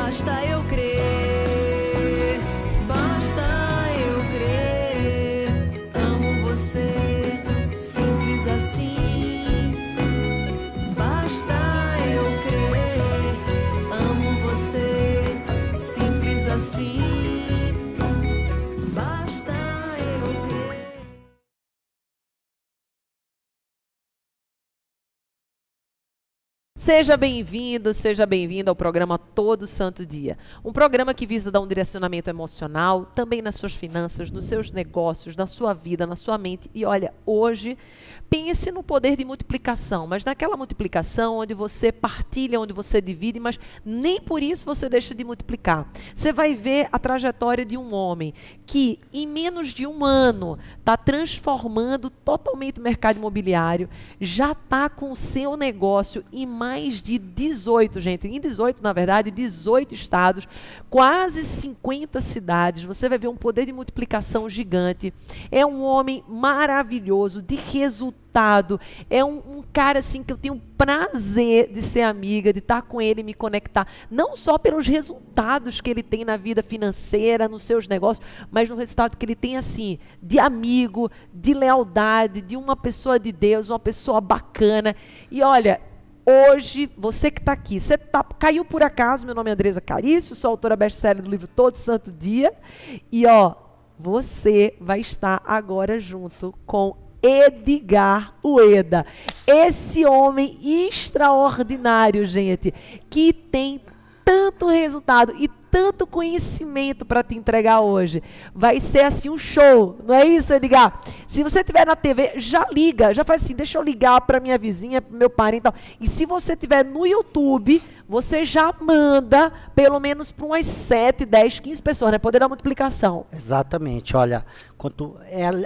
Basta eu crer, basta eu crer. Amo você, simples assim. Basta eu crer, amo você, simples assim. Basta eu crer. Seja bem-vindo ao programa Todo Santo Dia. Um programa que visa dar um direcionamento emocional, também nas suas finanças, nos seus negócios, na sua vida, na sua mente. E olha, hoje, pense no poder de multiplicação, mas naquela multiplicação onde você partilha, onde você divide, mas nem por isso você deixa de multiplicar. Você vai ver a trajetória de um homem que, em menos de um ano, está transformando totalmente o mercado imobiliário, já está com o seu negócio em mais de 18, gente, em 18, na verdade, 18 estados, quase 50 cidades. Você vai ver um poder de multiplicação gigante. É um homem maravilhoso, de resultado. É um cara assim que eu tenho prazer de ser amiga, de estar com ele e me conectar, não só pelos resultados que ele tem na vida financeira, nos seus negócios, mas no resultado que ele tem assim, de amigo, de lealdade, de uma pessoa de Deus, uma pessoa bacana. E olha, hoje, você que está aqui, caiu por acaso, meu nome é Andresa Carício, sou autora best-seller do livro Todo Santo Dia, e ó, você vai estar agora junto com Edgar Ueda, esse homem extraordinário, gente, que tem tanto resultado e tanto conhecimento para te entregar hoje. Vai ser assim um show, não é isso, Edgar? Se você estiver na TV, já liga, já faz assim, deixa eu ligar para minha vizinha, para meu parente e tal. E se você estiver no YouTube, você já manda pelo menos para umas 7, 10, 15 pessoas, né? Poder da multiplicação. Exatamente, olha,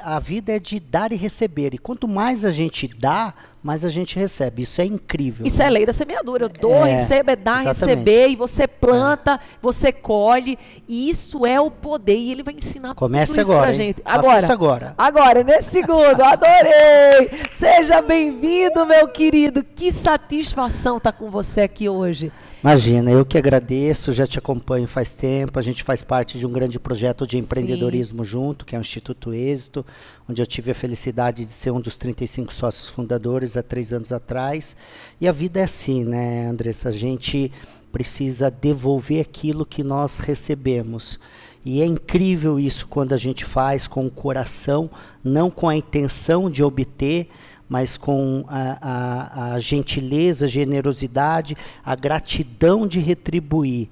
a vida é de dar e receber, e quanto mais a gente dá, mais a gente recebe. Isso é incrível. Isso é lei da semeadura. Eu dou, recebo, é dar, receber, e você planta, você colhe, e isso é o poder, e ele vai ensinar Comece tudo isso agora, pra hein? gente. Faça isso agora. Agora, nesse segundo, adorei! Seja bem-vindo, meu querido. Que satisfação estar com você aqui hoje. Imagina, eu que agradeço, já te acompanho faz tempo, a gente faz parte de um grande projeto de empreendedorismo junto, que é o Instituto Êxito, onde eu tive a felicidade de ser um dos 35 sócios fundadores há 3 anos atrás. E a vida é assim, né, Andressa? A gente precisa devolver aquilo que nós recebemos. E é incrível isso quando a gente faz com o coração, não com a intenção de obter, mas com a gentileza, a generosidade, a gratidão de retribuir.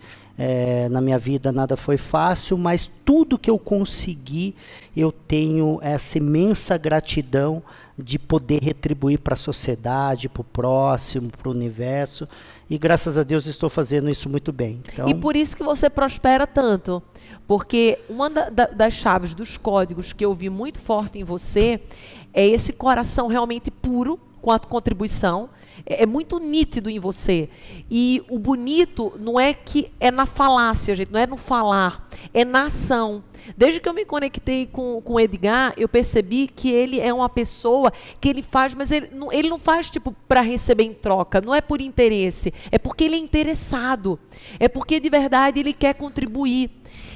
Na minha vida nada foi fácil, mas tudo que eu consegui, eu tenho essa imensa gratidão de poder retribuir para a sociedade, para o próximo, para o universo. E graças a Deus estou fazendo isso muito bem. Então, e por isso que você prospera tanto. Porque uma das chaves, dos códigos que eu vi muito forte em você é esse coração realmente puro com a contribuição. É muito nítido em você. E o bonito não é que é na falácia, gente, não é no falar, é na ação. Desde que eu me conectei com o Edgar, eu percebi que ele é uma pessoa que ele faz, mas ele não faz tipo para receber em troca, não é por interesse, é porque ele é interessado, é porque de verdade ele quer contribuir.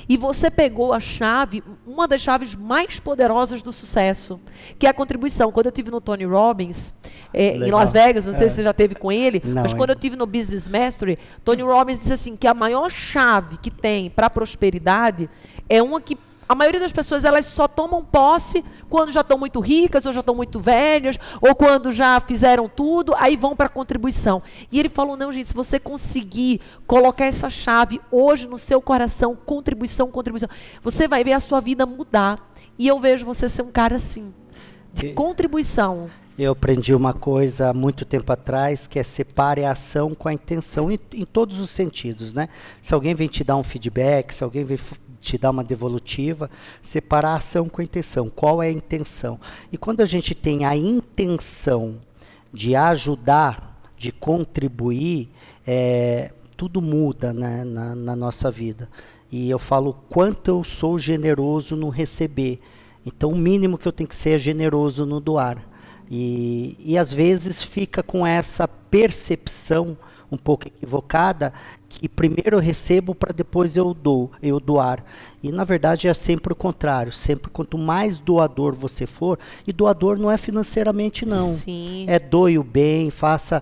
E você pegou a chave, uma das chaves mais poderosas do sucesso, que é a contribuição. Quando eu estive no Tony Robbins, em Las Vegas, não sei se você já esteve com ele, mas quando eu estive no Business Mastery, Tony Robbins disse assim, que a maior chave que tem para a prosperidade é uma que a maioria das pessoas, elas só tomam posse quando já estão muito ricas, ou já estão muito velhas, ou quando já fizeram tudo, aí vão para a contribuição. E ele falou, não, gente, se você conseguir colocar essa chave hoje no seu coração, contribuição, contribuição, você vai ver a sua vida mudar. E eu vejo você ser um cara assim, de contribuição. Eu aprendi uma coisa há muito tempo atrás, que é separe a ação com a intenção, em todos os sentidos, né? Se alguém vem te dar um feedback, se alguém vem te dar uma devolutiva, separar a ação com a intenção. Qual é a intenção? E quando a gente tem a intenção de ajudar, de contribuir, tudo muda, né, na nossa vida. E eu falo quanto eu sou generoso no receber. Então o mínimo que eu tenho que ser é generoso no doar. E às vezes fica com essa percepção um pouco equivocada, que primeiro eu recebo para depois eu doar. E na verdade é sempre o contrário, sempre quanto mais doador você for, e doador não é financeiramente não. Sim. É doe o bem, faça...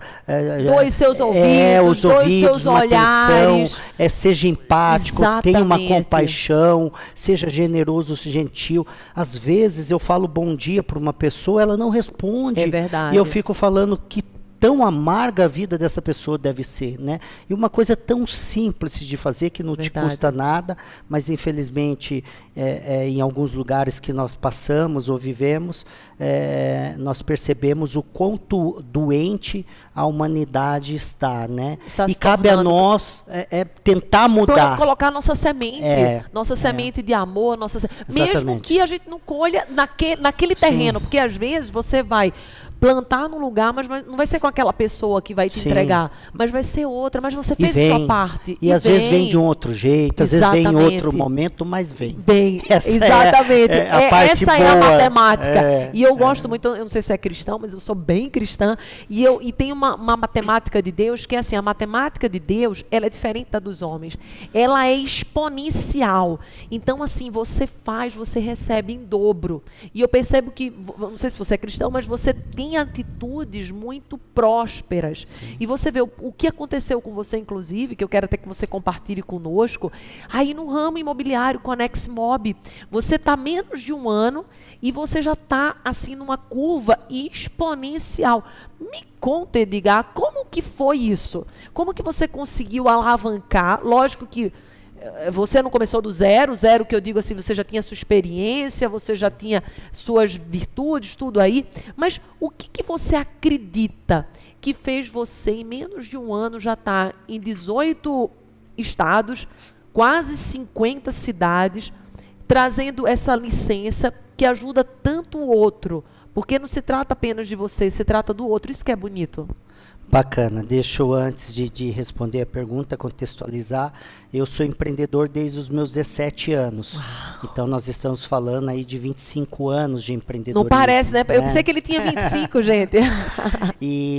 Doe seus ouvidos, doe seus uma olhares. atenção, seja empático, tenha uma Exatamente. compaixão, seja generoso, gentil. Às vezes eu falo bom dia para uma pessoa, ela não responde. É verdade. E eu fico falando que tão amarga a vida dessa pessoa deve ser, né? E uma coisa tão simples de fazer que não te Verdade. custa nada, mas infelizmente em alguns lugares que nós passamos ou vivemos, nós percebemos o quanto doente a humanidade está, né? Está E se cabe a tornando. nós tentar mudar. Colocar nossa semente, nossa semente de amor, mesmo Exatamente. que a gente não colha naquele terreno, porque às vezes você vai plantar num lugar, mas não vai ser com aquela pessoa que vai te Sim. entregar, mas vai ser outra, mas você E fez vem, sua parte. e às vezes vem de um outro jeito, às vezes vem em Exatamente. outro momento, mas vem. Bem, Essa exatamente. é a parte essa é a boa. matemática. E eu gosto muito, eu não sei se é cristão, mas eu sou bem cristã. E tem uma matemática de Deus que é assim, a matemática de Deus, ela é diferente da dos homens. Ela é exponencial. Então, assim, você faz, você recebe em dobro. E eu percebo que, não sei se você é cristão, mas você tem atitudes muito prósperas. Sim. E você vê o que aconteceu com você, inclusive, que eu quero até que você compartilhe conosco, aí no ramo imobiliário com a Nexmob, você está menos de um ano e você já está assim numa curva exponencial. Me conta, Edgar, como que foi isso? Como que você conseguiu alavancar? Lógico que você não começou do zero que eu digo assim, você já tinha sua experiência, você já tinha suas virtudes, tudo aí, mas o que você acredita que fez você, em menos de um ano, já estar em 18 estados, quase 50 cidades, trazendo essa licença que ajuda tanto o outro, porque não se trata apenas de você, se trata do outro, isso que é bonito. Bacana, deixa eu antes de responder a pergunta, contextualizar, eu sou empreendedor desde os meus 17 anos, então nós estamos falando aí de 25 anos de empreendedorismo. Não parece, né? Eu pensei que ele tinha 25, gente.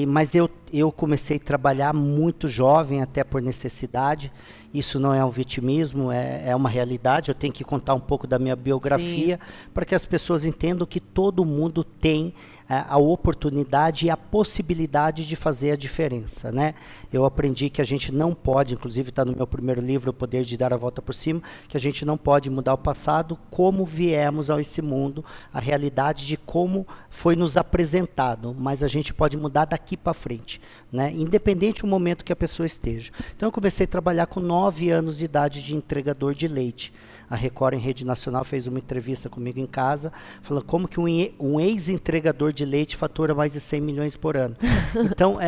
Mas eu comecei a trabalhar muito jovem, até por necessidade. Isso não é um vitimismo, é uma realidade. Eu tenho que contar um pouco da minha biografia para que as pessoas entendam que todo mundo tem a oportunidade e a possibilidade de fazer a diferença, né? Eu aprendi que a gente não pode, inclusive está no meu primeiro livro, O Poder de Dar a Volta por Cima, que a gente não pode mudar o passado, como viemos a esse mundo, a realidade de como foi nos apresentado, mas a gente pode mudar daqui para frente, né? Independente do momento que a pessoa esteja. Então eu comecei a trabalhar com 9 anos de idade de entregador de leite. A Record, em rede nacional, fez uma entrevista comigo em casa, falando como que um ex-entregador de leite fatura mais de 100 milhões por ano. Então,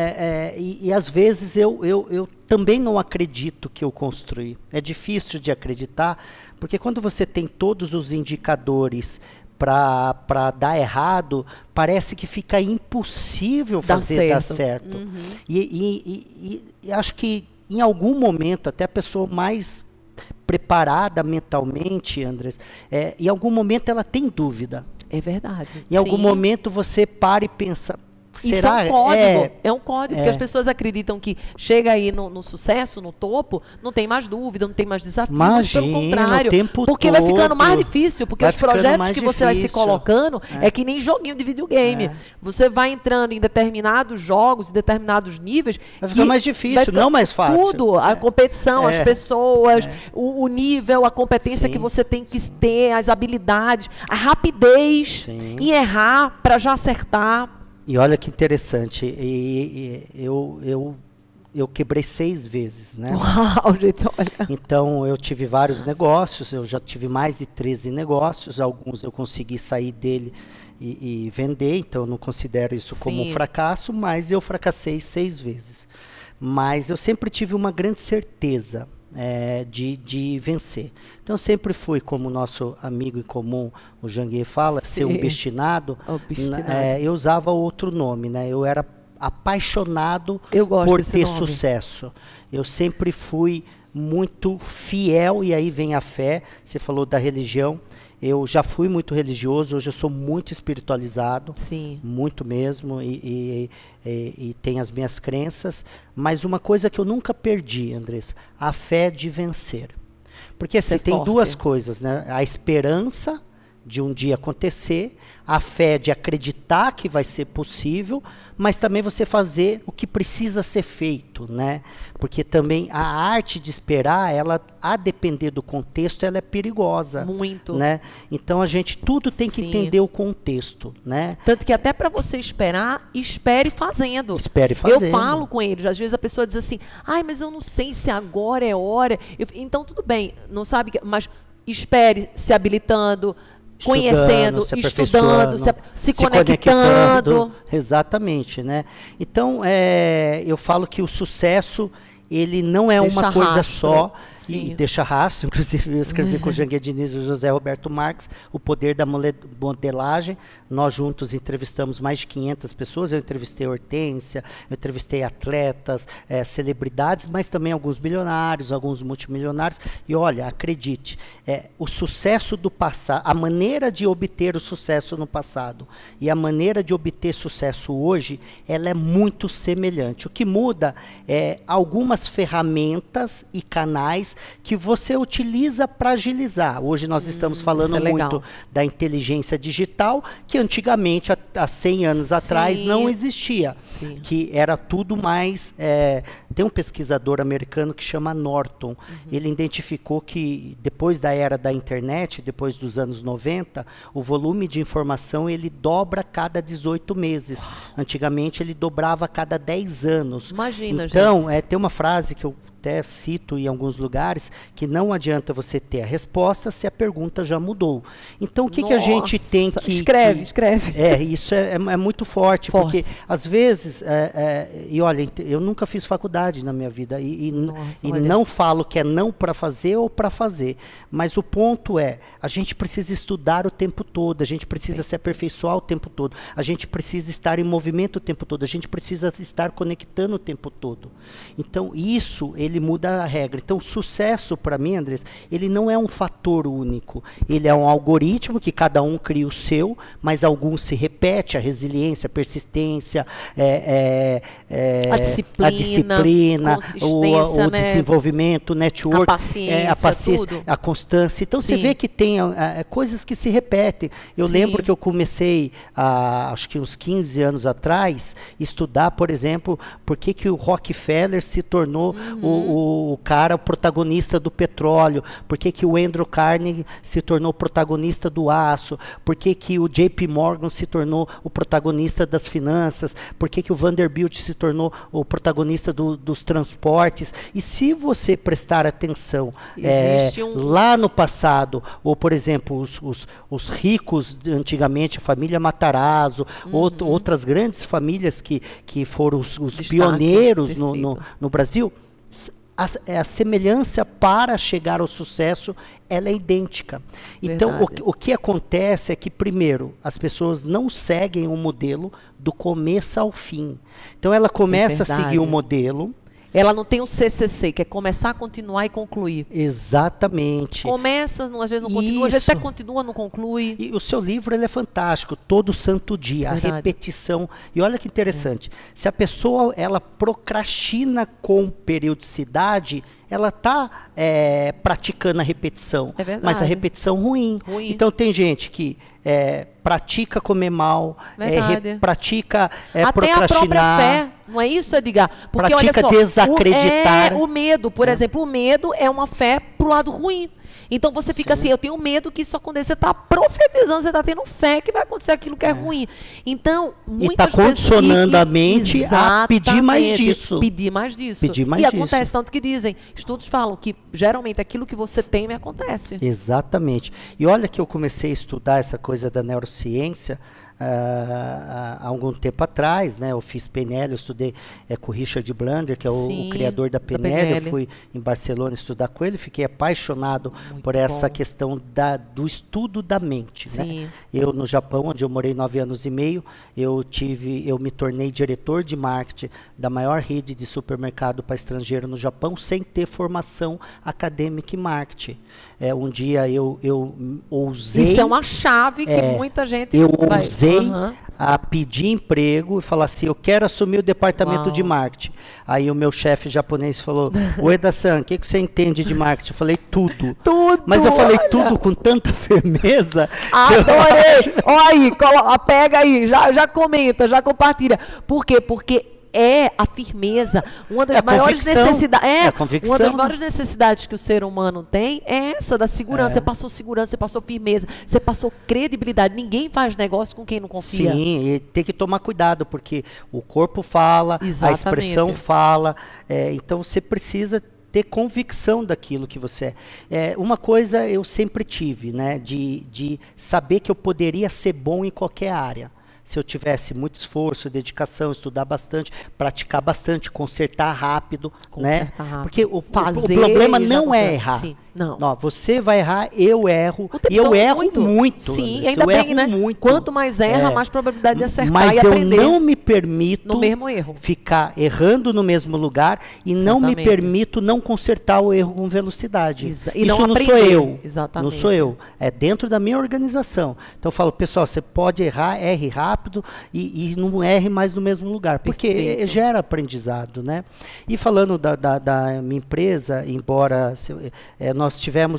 e às vezes eu também não acredito que eu construí. É difícil de acreditar, porque quando você tem todos os indicadores para dar errado, parece que fica impossível fazer dar certo. Uhum. E acho que em algum momento, até a pessoa mais preparada mentalmente, Andrés, em algum momento ela tem dúvida. É verdade. Em algum momento você para e pensa, será? Isso é um código. É um código, porque as pessoas acreditam que chega aí no sucesso, no topo, não tem mais dúvida, não tem mais desafio. Imagina, pelo contrário, o tempo porque todo vai ficando mais difícil, porque os projetos que você vai se colocando é que nem joguinho de videogame. Você vai entrando em determinados jogos, em determinados níveis. Vai ficar mais difícil, não mais fácil. Tudo, a competição, as pessoas, o nível, a competência que você tem que ter, as habilidades, a rapidez em errar para já acertar. E olha que interessante, eu quebrei 6 vezes, né? Uau, gente, olha. Então, eu tive vários negócios, eu já tive mais de 13 negócios, alguns eu consegui sair dele e vender, então eu não considero isso como um fracasso, mas eu fracassei 6 vezes. Mas eu sempre tive uma grande certeza de vencer. Então, eu sempre fui, como o nosso amigo em comum, o Janguier fala, ser um obstinado. Eu usava outro nome, né? Eu era apaixonado por ter sucesso. Eu sempre fui muito fiel, e aí vem a fé, você falou da religião, Eu já fui muito religioso, hoje eu sou muito espiritualizado, Sim. muito mesmo, e tenho as minhas crenças, mas uma coisa que eu nunca perdi, Andressa, a fé de vencer. Porque Isso assim, é tem forte. duas coisas, né? A esperança de um dia acontecer, a fé de acreditar que vai ser possível, mas também você fazer o que precisa ser feito, né? Porque também a arte de esperar, ela, a depender do contexto, ela é perigosa. Muito. Né? Então a gente tudo tem que Sim. entender o contexto, né? Tanto que até para você esperar, espere fazendo. Espere fazendo. Eu falo com eles, às vezes a pessoa diz assim, ai, mas eu não sei se agora é hora. Então tudo bem, não sabe, mas espere se habilitando, conhecendo, se estudando, aperfeiçoando, se conectando. Exatamente, né? Então, eu falo que o sucesso, ele não é Deixa uma coisa rastro. só, Sim. e deixa rastro. Inclusive, eu escrevi com o Janguia Diniz e o José Roberto Marques, O Poder da Modelagem. Nós juntos entrevistamos mais de 500 pessoas. Eu entrevistei Hortência, eu entrevistei atletas, celebridades, mas também alguns milionários, alguns multimilionários. E olha, acredite, o sucesso do passado, a maneira de obter o sucesso no passado e a maneira de obter sucesso hoje, ela é muito semelhante. O que muda é algumas ferramentas e canais que você utiliza para agilizar. Hoje nós estamos falando isso é legal. muito da inteligência digital, que antigamente, há 100 anos atrás, não existia. Sim. Que era tudo mais... tem um pesquisador americano que chama Norton. Ele identificou que depois da era da internet, depois dos anos 90, o volume de informação ele dobra a cada 18 meses. Antigamente ele dobrava a cada 10 anos. Imagina, então, tem uma frase que eu até cito em alguns lugares, que não adianta você ter a resposta se a pergunta já mudou. Então, o que a gente tem que... Escreve. Isso é muito forte, porque às vezes, e olha, eu nunca fiz faculdade na minha vida, e não falo que é não para fazer ou para fazer, mas o ponto é, a gente precisa estudar o tempo todo, a gente precisa se aperfeiçoar o tempo todo, a gente precisa estar em movimento o tempo todo, a gente precisa estar conectando o tempo todo. Então, isso, ele muda a regra. Então, sucesso, para mim, Andrés, ele não é um fator único. Ele é um algoritmo que cada um cria o seu, mas alguns se repete, a resiliência, a persistência, a disciplina, o desenvolvimento, o network, a paciência, tudo. A constância. Então, Sim. você vê que tem coisas que se repetem. Eu Sim. lembro que eu comecei, acho que uns 15 anos atrás, estudar, por exemplo, por que o Rockefeller se tornou o protagonista do petróleo, por que o Andrew Carnegie se tornou protagonista do aço, por que o JP Morgan se tornou o protagonista das finanças, por que o Vanderbilt se tornou o protagonista dos transportes. E se você prestar atenção lá no passado, ou por exemplo, os ricos antigamente, a família Matarazzo, outras grandes famílias que foram os pioneiros no Brasil, a semelhança para chegar ao sucesso, ela é idêntica. Então, o que acontece é que, primeiro, as pessoas não seguem o modelo do começo ao fim. Então, ela começa a seguir o modelo. Ela não tem um CCC, que é começar, continuar e concluir. Exatamente. Começa, às vezes não continua, às vezes até continua, não conclui. E o seu livro ele é fantástico, todo santo dia, Verdade. a repetição. E olha que interessante, se a pessoa ela procrastina com periodicidade, ela está praticando a repetição, mas a repetição ruim. Então tem gente que pratica comer mal, pratica até procrastinar. A própria fé, não é isso, Edgar? Porque pratica olha só, desacreditar. O medo, por exemplo, o medo é uma fé pro lado ruim. Então você fica assim, eu tenho medo que isso aconteça. Você está profetizando, você está tendo fé que vai acontecer aquilo que é ruim. Então, muitas pessoas... E está condicionando a mente a pedir mais disso. Pedir mais disso. E acontece tanto que dizem, estudos falam que geralmente aquilo que você teme acontece. Exatamente. E olha que eu comecei a estudar essa coisa da neurociência há algum tempo atrás, né? Eu fiz PNL, eu estudei com o Richard Blander, que é o criador da PNL. Eu fui em Barcelona estudar com ele, fiquei apaixonado por essa questão do estudo da mente, né? Eu, no Japão, onde eu morei 9 anos e meio, eu me tornei diretor de marketing da maior rede de supermercado para estrangeiro no Japão, sem ter formação acadêmica em marketing. Um dia eu ousei... Isso é uma chave que muita gente ousei a pedir emprego e falar assim, eu quero assumir o departamento de marketing. Aí o meu chefe japonês falou, Ueda-san, o que você entende de marketing? Eu falei, tudo. Mas eu falei tudo com tanta firmeza. Adorei! Olha aí, pega aí, já comenta, já compartilha. Por quê? Porque é a firmeza, uma das maiores necessidades. Uma das maiores necessidades que o ser humano tem é essa da segurança. Você passou segurança, você passou firmeza, você passou credibilidade. Ninguém faz negócio com quem não confia. Sim, e tem que tomar cuidado, porque o corpo fala, a expressão fala. Então você precisa ter convicção daquilo que você é. Uma coisa eu sempre tive, né, de saber que eu poderia ser bom em qualquer área. Se eu tivesse muito esforço, dedicação, estudar bastante, praticar bastante, consertar rápido, né? Porque o problema não é errar. Sim. Não, você vai errar, eu erro, e eu erro muito. Sim, ainda bem, né? Muito. Quanto mais erra, mais probabilidade de acertar mas e aprender. Mas eu não me permito no mesmo erro. Ficar errando no mesmo lugar e não me permito não consertar o erro com velocidade. E isso não não aprender. Sou eu. Exatamente. Não sou eu. É dentro da minha organização. Então eu falo, pessoal, você pode errar, erre rápido e não erre mais no mesmo lugar. Porque gera aprendizado, né? E falando da minha empresa, embora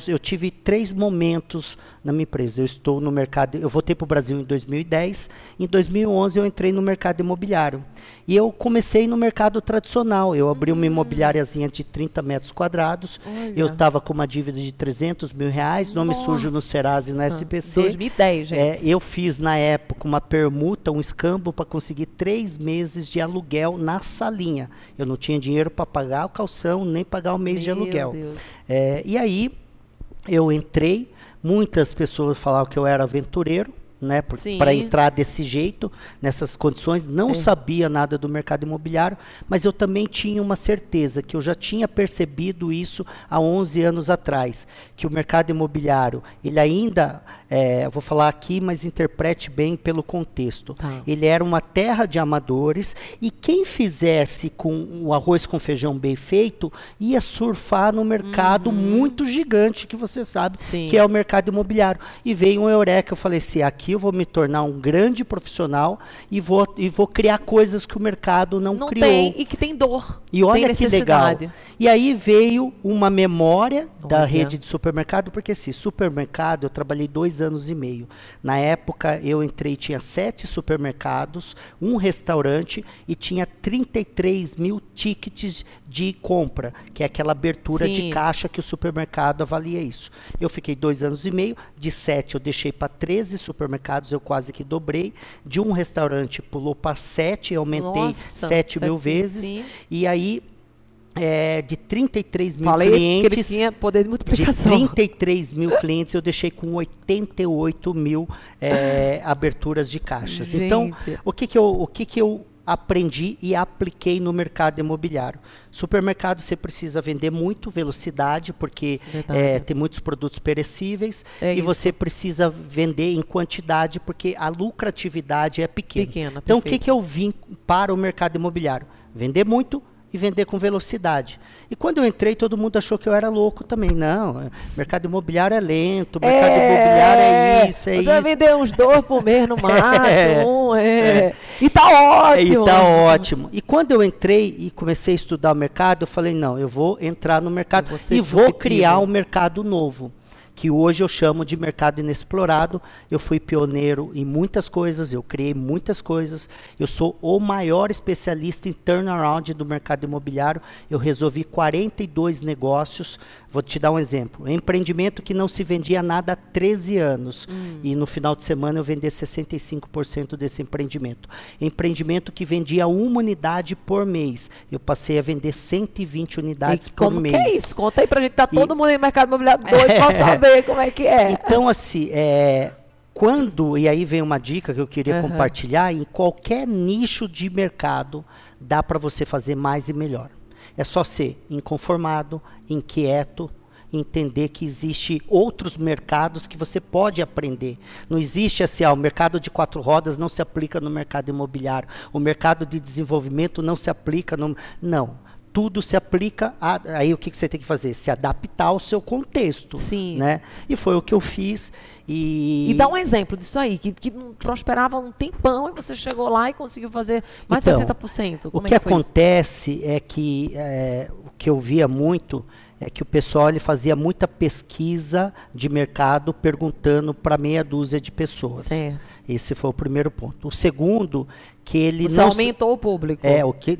eu tive 3 momentos na minha empresa. Eu estou no mercado, eu voltei para o Brasil em 2010, em 2011 eu entrei no mercado imobiliário. E eu comecei no mercado tradicional, eu abri uma imobiliáriazinha de 30 metros quadrados, eu estava com uma dívida de 300 mil reais, nome sujo no Serasa e no SPC. 2010, gente. Eu fiz na época uma permuta, um escambo para conseguir 3 meses de aluguel na salinha. Eu não tinha dinheiro para pagar o calção, nem pagar o mês de aluguel. E aí, eu entrei, muitas pessoas falavam que eu era aventureiro, né, para entrar desse jeito, nessas condições, não sabia nada do mercado imobiliário, mas eu também tinha uma certeza que eu já tinha percebido isso há 11 anos atrás, que o mercado imobiliário, ele ainda, eu vou falar aqui, mas interprete bem pelo contexto, ele era uma terra de amadores e quem fizesse com o arroz com feijão bem feito, ia surfar no mercado muito gigante, que você sabe, que é o mercado imobiliário. E veio um eureka, eu falei assim, aqui eu vou me tornar um grande profissional e vou criar coisas que o mercado não criou. Tem, e que tem dor. E olha que legal. E aí veio uma memória da rede de supermercado, porque assim, supermercado, eu trabalhei 2 anos e meio. Na época eu entrei, tinha 7 supermercados, um restaurante e tinha 33 mil tickets de compra, que é aquela abertura de caixa que o supermercado avalia isso. Eu fiquei 2 anos e meio, de 7 eu deixei para 13 supermercados, eu quase que dobrei, de um restaurante pulou para 7, eu aumentei 7 mil vezes, e aí de 33 mil clientes, que ele tinha poder de multiplicação. De 33 mil clientes, eu deixei com 88 mil aberturas de caixas. Gente. Então, o que eu aprendi e apliquei no mercado imobiliário? Supermercado, você precisa vender muito, velocidade, porque tem muitos produtos perecíveis, e você precisa vender em quantidade, porque a lucratividade é pequena. Então, o que eu vim para o mercado imobiliário? Vender muito e vender com velocidade. E quando eu entrei, todo mundo achou que eu era louco também. Não, mercado imobiliário é lento, mercado imobiliário é isso, Você vai vender uns 2 por mês no máximo. E tá ótimo. E tá ótimo. E quando eu entrei e comecei a estudar o mercado, eu falei, não, eu vou entrar no mercado e vou criar um mercado novo, que hoje eu chamo de mercado inexplorado. Eu fui pioneiro em muitas coisas, eu criei muitas coisas, eu sou o maior especialista em turnaround do mercado imobiliário, eu resolvi 42 negócios. Vou te dar um exemplo, empreendimento que não se vendia nada há 13 anos, e no final de semana eu vendi 65% desse empreendimento. Empreendimento que vendia 1 unidade por mês, eu passei a vender 120 unidades por mês. Como que é isso? Conta aí pra gente, tá todo mundo no mercado imobiliário doido pra saber como é que é. Então, assim, E aí vem uma dica que eu queria compartilhar, em qualquer nicho de mercado dá para você fazer mais e melhor. É só ser inconformado, inquieto, entender que existe outros mercados que você pode aprender. Não existe assim, o mercado de 4 rodas não se aplica no mercado imobiliário, o mercado de desenvolvimento não se aplica no... Não. Tudo se aplica, aí o que você tem que fazer? Se adaptar ao seu contexto. Sim. Né? E foi o que eu fiz. E dá um exemplo disso aí, que não prosperava um tempão e você chegou lá e conseguiu fazer mais de Então, 60%. O que acontece é que o que eu via muito é que o pessoal ele fazia muita pesquisa de mercado perguntando para meia dúzia de pessoas. Certo. Esse foi o primeiro ponto. O segundo, que ele Você aumentou o público.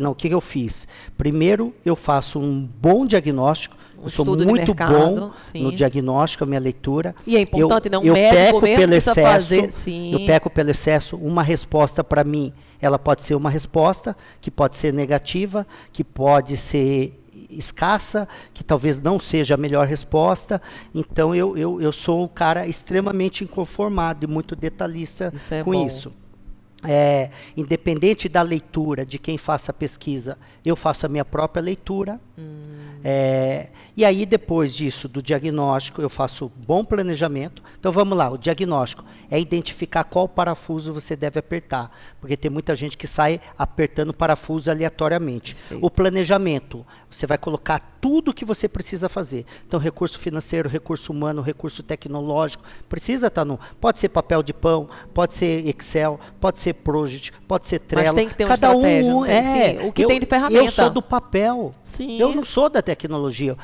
O que eu fiz? Primeiro, eu faço um bom diagnóstico. Eu sou muito bom no diagnóstico, a minha leitura. E é importante, eu peco pelo excesso, fazer, sim. Eu peco pelo excesso. Uma resposta para mim, ela pode ser uma resposta, que pode ser negativa, que pode ser escassa, que talvez não seja a melhor resposta. Então, eu sou um cara extremamente inconformado e muito detalhista com isso. Independente da leitura de quem faça a pesquisa, eu faço a minha própria leitura. E aí, depois disso, do diagnóstico, eu faço bom planejamento. Então, vamos lá, o diagnóstico é identificar qual parafuso você deve apertar, porque tem muita gente que sai apertando parafuso aleatoriamente. Perfeito. O planejamento, você vai colocar tudo que você precisa fazer. Então, recurso financeiro, recurso humano, recurso tecnológico, precisa estar pode ser papel de pão, pode ser Excel, pode ser Project, pode ser Trello. Mas tem que ter uma Cada estratégia, um sim, o que tem de ferramenta. Eu sou do papel. Sim. Eu não sou da tecnologia.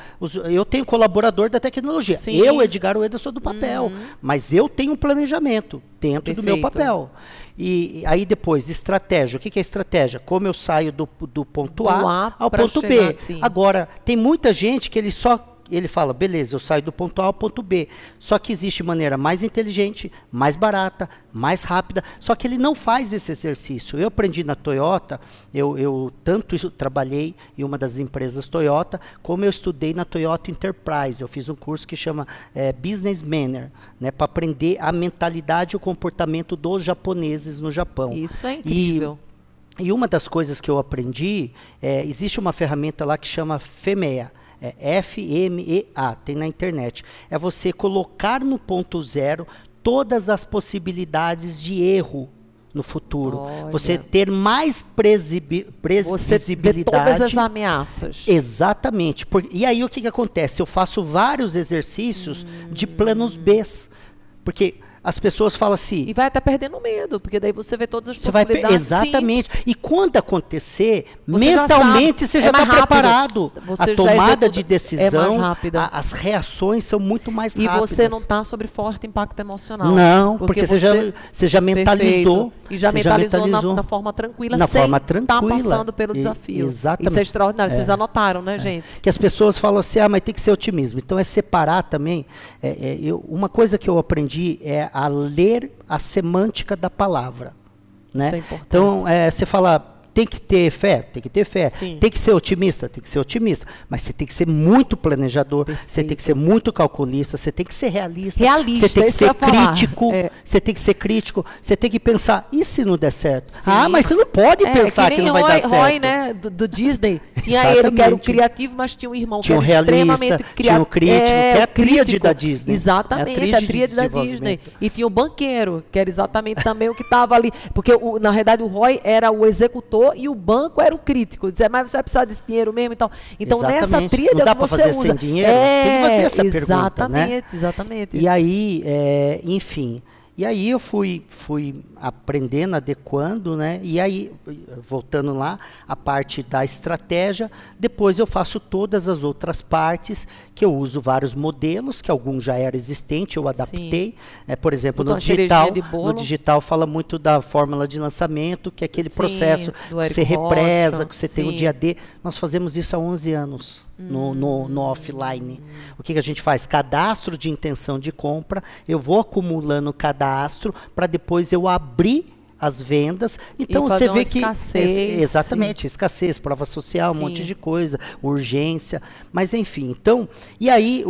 Eu tenho colaborador da tecnologia. Sim. Eu, Edgar Ueda, sou do papel. Mas eu tenho um planejamento dentro do meu papel. E aí depois, estratégia. O que é estratégia? Como eu saio do ponto A ao ponto B. Sim. Agora, tem muita gente que ele fala, beleza, eu saio do ponto A ao ponto B. Só que existe maneira mais inteligente, mais barata, mais rápida. Só que ele não faz esse exercício. Eu aprendi na Toyota, eu tanto trabalhei em uma das empresas Toyota, como eu estudei na Toyota Enterprise. Eu fiz um curso que chama Business Manner, né, para aprender a mentalidade e o comportamento dos japoneses no Japão. Isso é incrível. E uma das coisas que eu aprendi, existe uma ferramenta lá que chama FEMEA. FMEA, tem na internet. É você colocar no ponto zero todas as possibilidades de erro no futuro. Olha. Você ter mais previsibilidade. Você vê todas as ameaças. Exatamente. E aí o que acontece? Eu faço vários exercícios de planos B. Porque as pessoas falam assim... E vai até perdendo medo, porque daí você vê todas as possibilidades. Exatamente. Sim. E quando acontecer, você mentalmente você já está preparado. Você a tomada de decisão, é mais rápida. As reações são muito mais rápidas. E você não está sobre forte impacto emocional. Não, porque você já mentalizou. Perfeito. E já mentalizou na forma tranquila, sem estar passando pelo desafio. Exatamente. Isso é extraordinário. Vocês anotaram, né, gente? Que as pessoas falam assim, mas tem que ser otimismo. Então, é separar também. Uma coisa que eu aprendi é a ler a semântica da palavra. Né? Isso é importante. Então, você fala... Tem que ter fé? Tem que ter fé. Sim. Tem que ser otimista? Tem que ser otimista. Mas você tem que ser muito planejador, Perfeito. você tem que ser muito calculista, você tem que ser realista. Realista, você tem que ser crítico. É. Você tem que ser crítico. Você tem que pensar, e se não der certo? Sim. Mas você não pode pensar que não vai dar certo. Roy, né, do Disney, tinha ele que era o criativo, mas tinha um irmão que era extremamente criativo. Tinha o crítico, que é a tríade da Disney. Exatamente, a tríade da Disney. E tinha o banqueiro, que era exatamente também o que estava ali. Porque, na realidade, o Roy era o executor e o banco era o crítico. Dizer, mas você vai precisar desse dinheiro mesmo e tal. Então, nessa tríade não dá é que para você fazer usa. sem dinheiro? Tem que fazer essa pergunta, né? Exatamente. E aí, enfim... E aí eu fui aprendendo, adequando, né? E aí, voltando lá, a parte da estratégia, depois eu faço todas as outras partes, que eu uso vários modelos, que alguns já eram existentes, eu adaptei. Por exemplo, no digital fala muito da fórmula de lançamento, que é aquele processo que você represa, que você tem o dia D. Nós fazemos isso há 11 anos. No offline. O que a gente faz? Cadastro de intenção de compra, eu vou acumulando cadastro para depois eu abrir as vendas. Então fazer você uma vê que escassez, exatamente, escassez, prova social, um Sim. monte de coisa, urgência, mas enfim. Então, e aí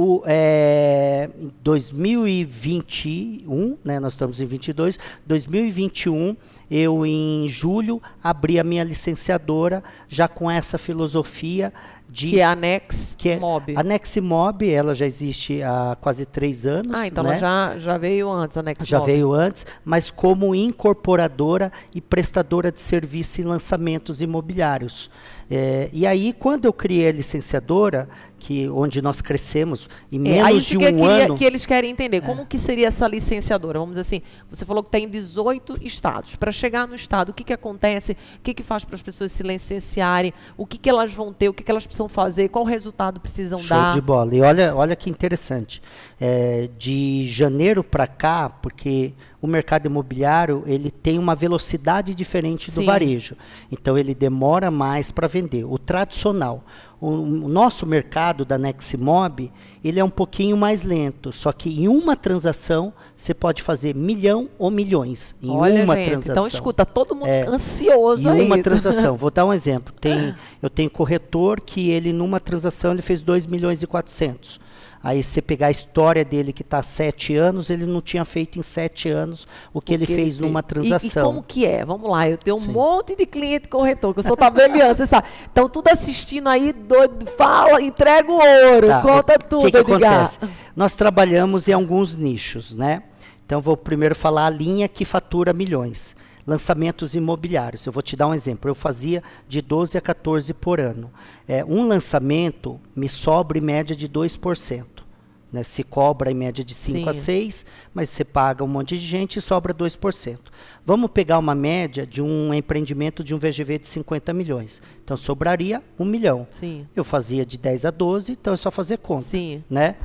em 2021, né, nós estamos em 22, 2021, eu em julho abri a minha licenciadora já com essa filosofia de Que é a Nex que é Mob. a Neximob, ela já existe há quase 3 anos. Ah, então né? ela já veio antes, a Nex Já Mob. veio antes, mas como incorporadora e prestadora de serviço em lançamentos imobiliários. E aí, quando eu criei a licenciadora, onde nós crescemos em menos de um ano... que eles querem entender. Como que seria essa licenciadora? Vamos dizer assim, você falou que tem 18 estados. Para chegar no estado, o que acontece? O que faz para as pessoas se licenciarem? O que elas vão ter? O que elas precisam fazer? Qual resultado precisam Show dar? de bola. E olha que interessante. De janeiro para cá, porque o mercado imobiliário ele tem uma velocidade diferente do Sim. varejo. Então, ele demora mais para vender. O tradicional. O nosso mercado da Neximob, ele é um pouquinho mais lento. Só que em uma transação, você pode fazer milhão ou milhões. Em Olha, uma gente, transação. então escuta, todo mundo ansioso Em aí. uma transação. Vou dar um exemplo. Eu tenho corretor que ele, numa transação, ele fez 2 milhões e 400. Aí você pegar a história dele que está há 7 anos, ele não tinha feito em 7 anos o que ele fez numa transação. E como que é? Vamos lá, eu tenho um Sim. monte de cliente corretor, que eu sou tabelião, você sabe. Então, tudo assistindo aí, doido, fala, entrega o ouro, Tá, conta o tudo, que Edgar. acontece? Nós trabalhamos em alguns nichos, né? Então, vou primeiro falar a linha que fatura milhões. Lançamentos imobiliários. Eu vou te dar um exemplo. Eu fazia de 12 a 14 por ano. Um lançamento me sobra em média de 2%. Né? Se cobra em média de 5 a Sim. 6, mas você paga um monte de gente e sobra 2%. Vamos pegar uma média de um empreendimento de um VGV de 50 milhões. Então, sobraria 1 milhão. Sim. Eu fazia de 10 a 12, então é só fazer conta. Sim. Né?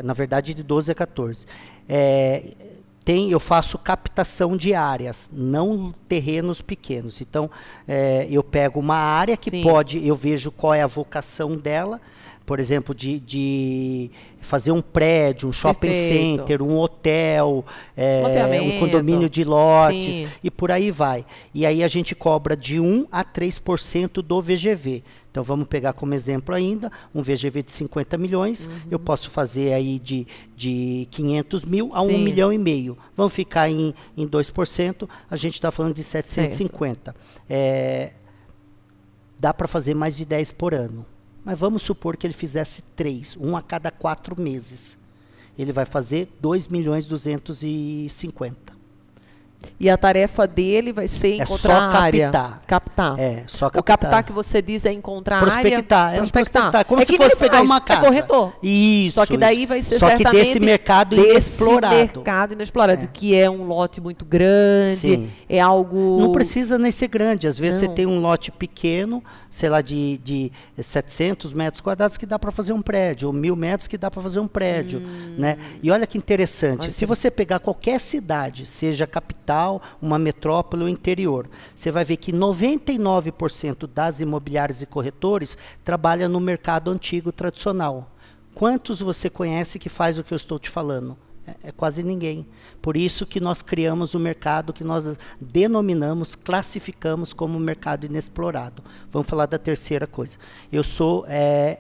Na verdade, de 12 a 14. Eu faço captação de áreas, não terrenos pequenos. Então, eu pego uma área que Sim. eu vejo qual é a vocação dela, por exemplo, de fazer um prédio, um shopping Perfeito. center, um hotel, um Loteamento. condomínio de lotes, Sim. e por aí vai. E aí a gente cobra de 1 a 3% do VGV. Então, vamos pegar como exemplo ainda, um VGV de 50 milhões, eu posso fazer aí de 500 mil a 1 Sim. milhão e meio. Vamos ficar em 2%, a gente está falando de 750. Dá para fazer mais de 10 por ano. Mas vamos supor que ele fizesse 3, um a cada 4 meses. Ele vai fazer 2 milhões 250. E a tarefa dele vai ser É encontrar só a área. captar. Captar. Só O captar que você diz é encontrar a área. prospectar. Prospectar. Como É se que fosse nem pegar faz, uma casa. É corretor. Isso. Só que daí vai ser Só que certamente desse mercado desse inexplorado. mercado inexplorado, que é um lote muito grande, Sim. é algo... Não precisa nem ser grande. Às vezes Não. você tem um lote pequeno, sei lá, de 700 metros quadrados que dá para fazer um prédio, ou 1.000 metros que dá para fazer um prédio. Né? E olha que interessante, se você pegar qualquer cidade, seja capital, uma metrópole ou interior, você vai ver que 99% das imobiliárias e corretores trabalham no mercado antigo tradicional. Quantos você conhece que faz o que eu estou te falando? É quase ninguém. Por isso que nós criamos o mercado que nós denominamos, classificamos como mercado inexplorado. Vamos falar da terceira coisa. Eu sou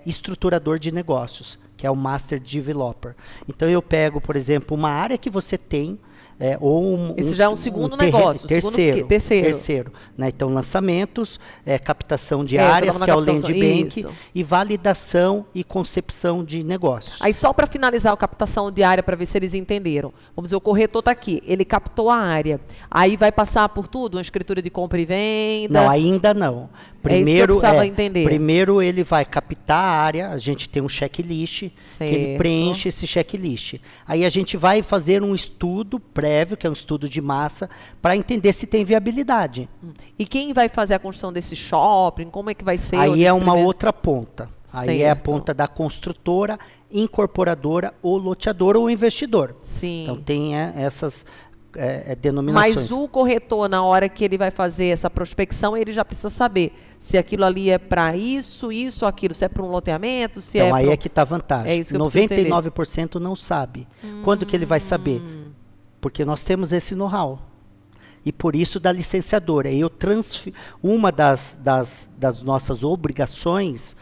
estruturador de negócios, que é o Master Developer. Então eu pego, por exemplo, uma área que você tem, Esse já é um segundo negócio. Terceiro. Né? Então, lançamentos, captação de eu áreas, tava que é na o Land captação, Bank, isso. e validação e concepção de negócios. Aí só para finalizar a captação de área, para ver se eles entenderam. Vamos dizer, o corretor está aqui, ele captou a área. Aí vai passar por tudo, uma escritura de compra e venda? Não, ainda não. Primeiro, é isso que eu precisava entender. Primeiro ele vai captar a área, a gente tem um checklist, que ele Certo. preenche esse checklist. Aí a gente vai fazer um estudo prévio, que é um estudo de massa, para entender se tem viabilidade. E quem vai fazer a construção desse shopping? Como é que vai ser? Aí é uma outra ponta. Aí é a Certo. ponta da construtora, incorporadora, ou loteadora, ou investidor. Sim. Então tem essas denominações. Mas o corretor, na hora que ele vai fazer essa prospecção, ele já precisa saber se aquilo ali é para isso, aquilo, se é para um loteamento, se Então é aí pra... é que está a vantagem. É isso que eu preciso entender. 99% não sabe. Quando que ele vai saber? Porque nós temos esse know-how. E por isso da licenciadora. Uma das nossas obrigações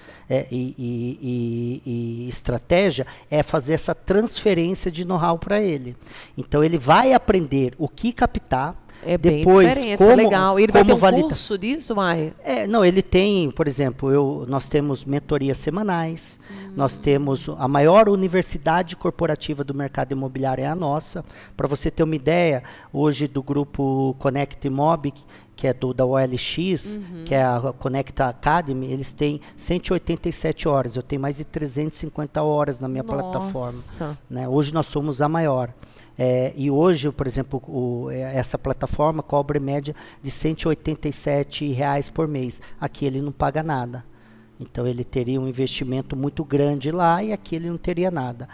e estratégia é fazer essa transferência de know-how para ele. Então ele vai aprender o que captar. É bem Depois, diferente, é legal. E ele vai ter um curso disso, Maia? Não, ele tem, por exemplo, nós temos mentorias semanais, nós temos a maior universidade corporativa do mercado imobiliário é a nossa. Para você ter uma ideia, hoje do grupo Connect Mob, que é da OLX, que é a Connect Academy, eles têm 187 horas. Eu tenho mais de 350 horas na minha plataforma. Né? Hoje nós somos a maior. E hoje, por exemplo, essa plataforma cobra em média de R$ 187 por mês. Aqui ele não paga nada. Então ele teria um investimento muito grande lá e aqui ele não teria nada.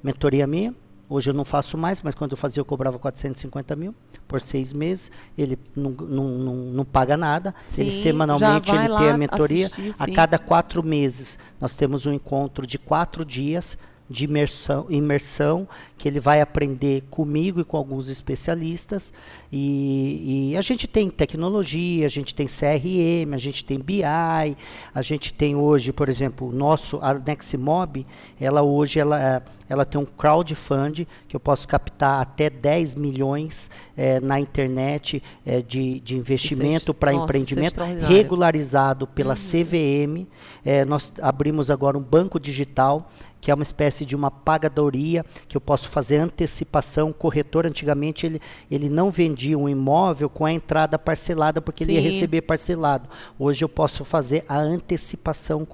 Mentoria minha, hoje eu não faço mais, mas quando eu fazia eu cobrava 450 mil por 6 meses. Ele não paga nada. Sim, ele semanalmente ele tem a mentoria. Assistir, a cada 4 meses nós temos um encontro de 4 dias de imersão, que ele vai aprender comigo e com alguns especialistas, e a gente tem tecnologia, a gente tem CRM, a gente tem BI, a gente tem hoje, por exemplo, a Neximob, ela tem um crowdfunding, que eu posso captar até 10 milhões na internet de investimento para empreendimento, regularizado pela CVM. Nós abrimos agora um banco digital, que é uma espécie de uma pagadoria, que eu posso fazer antecipação. O corretor, antigamente, ele não vendia um imóvel com a entrada parcelada, porque ele ia receber parcelado. Hoje eu posso fazer a antecipação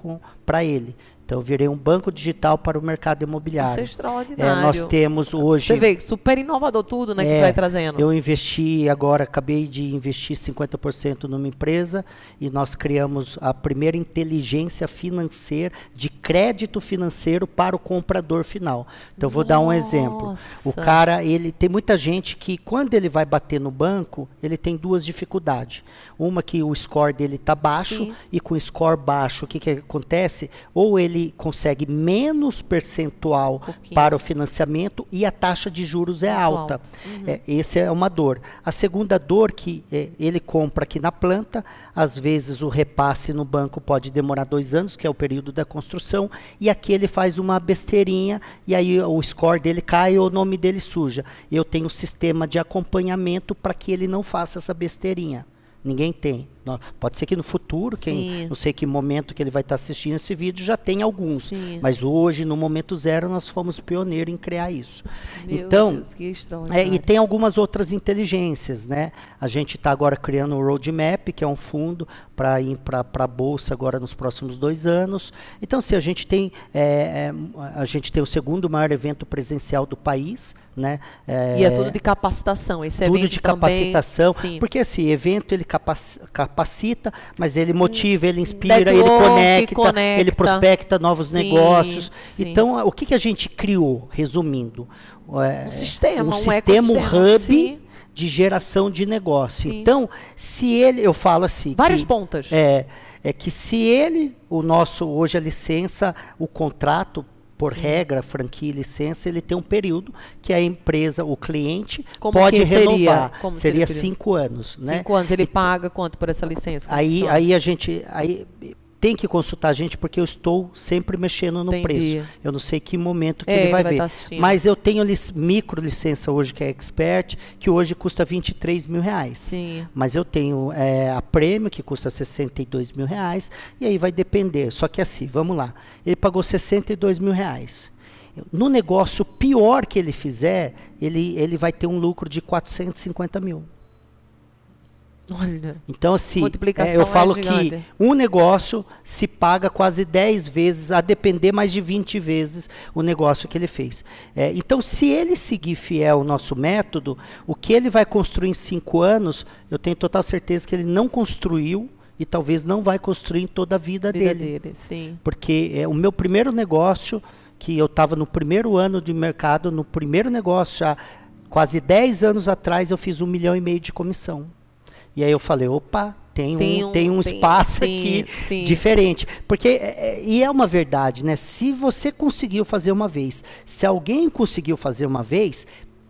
para ele. Então, eu virei um banco digital para o mercado imobiliário. Isso é extraordinário. Nós temos hoje... Você vê, super inovador tudo, né, que você vai trazendo. Eu investi agora, acabei de investir 50% numa empresa e nós criamos a primeira inteligência financeira, de crédito financeiro para o comprador final. Então, vou dar um exemplo. O cara, tem muita gente que, quando ele vai bater no banco, ele tem 2 dificuldades. Uma que o score dele está baixo, e com o score baixo, o que acontece? Ou ele consegue menos percentual para o financiamento e a taxa de juros é alta. Essa é uma dor. A segunda dor que ele compra aqui na planta, às vezes o repasse no banco pode demorar 2 anos, que é o período da construção, e aqui ele faz uma besteirinha e aí o score dele cai ou o nome dele suja. Eu tenho um sistema de acompanhamento para que ele não faça essa besteirinha. Ninguém tem. Pode ser que no futuro, não sei que momento que ele vai estar assistindo esse vídeo, já tem alguns. Mas hoje, no momento zero, nós fomos pioneiros em criar isso. Meu Deus, que extraordinário. E tem algumas outras inteligências, né? A gente está agora criando o Roadmap, que é um fundo para ir para a Bolsa agora nos próximos 2 anos. Então, se a gente tem o segundo maior evento presencial do país, né? E é tudo de capacitação. Esse tudo evento de capacitação, também, porque esse evento ele capacita, mas ele motiva, ele inspira, ele conecta, ele prospecta novos negócios. Então, o que a gente criou, resumindo? Um sistema, um hub de geração de negócio. Então, eu falo assim... Várias pontas. Que se hoje a licença, o contrato, por regra, franquia e licença, ele tem um período que a empresa, o cliente, pode renovar. Seria 5 anos. 5 anos. Ele paga quanto por essa licença? Aí a gente... tem que consultar a gente, porque eu estou sempre mexendo no preço. Eu não sei que momento que ele vai ver. Mas eu tenho micro licença hoje, que é Expert, que hoje custa R$23 mil. Mas eu tenho a Premium, que custa R$62 mil, e aí vai depender. Só que assim, vamos lá. Ele pagou R$62 mil. No negócio pior que ele fizer, ele vai ter um lucro de R$450 mil. Olha, então, assim, eu falo que um negócio se paga quase 10 vezes, a depender mais de 20 vezes o negócio que ele fez. Então, se ele seguir fiel ao nosso método, o que ele vai construir em 5 anos, eu tenho total certeza que ele não construiu e talvez não vai construir em toda a vida dele. Porque o meu primeiro negócio, que eu estava no primeiro ano de mercado, no primeiro negócio, já quase 10 anos atrás, eu fiz 1,5 milhão de comissão. E aí eu falei, opa, tem um espaço aqui diferente. Porque, e é uma verdade, né? Se você conseguiu fazer uma vez, se alguém conseguiu fazer uma vez,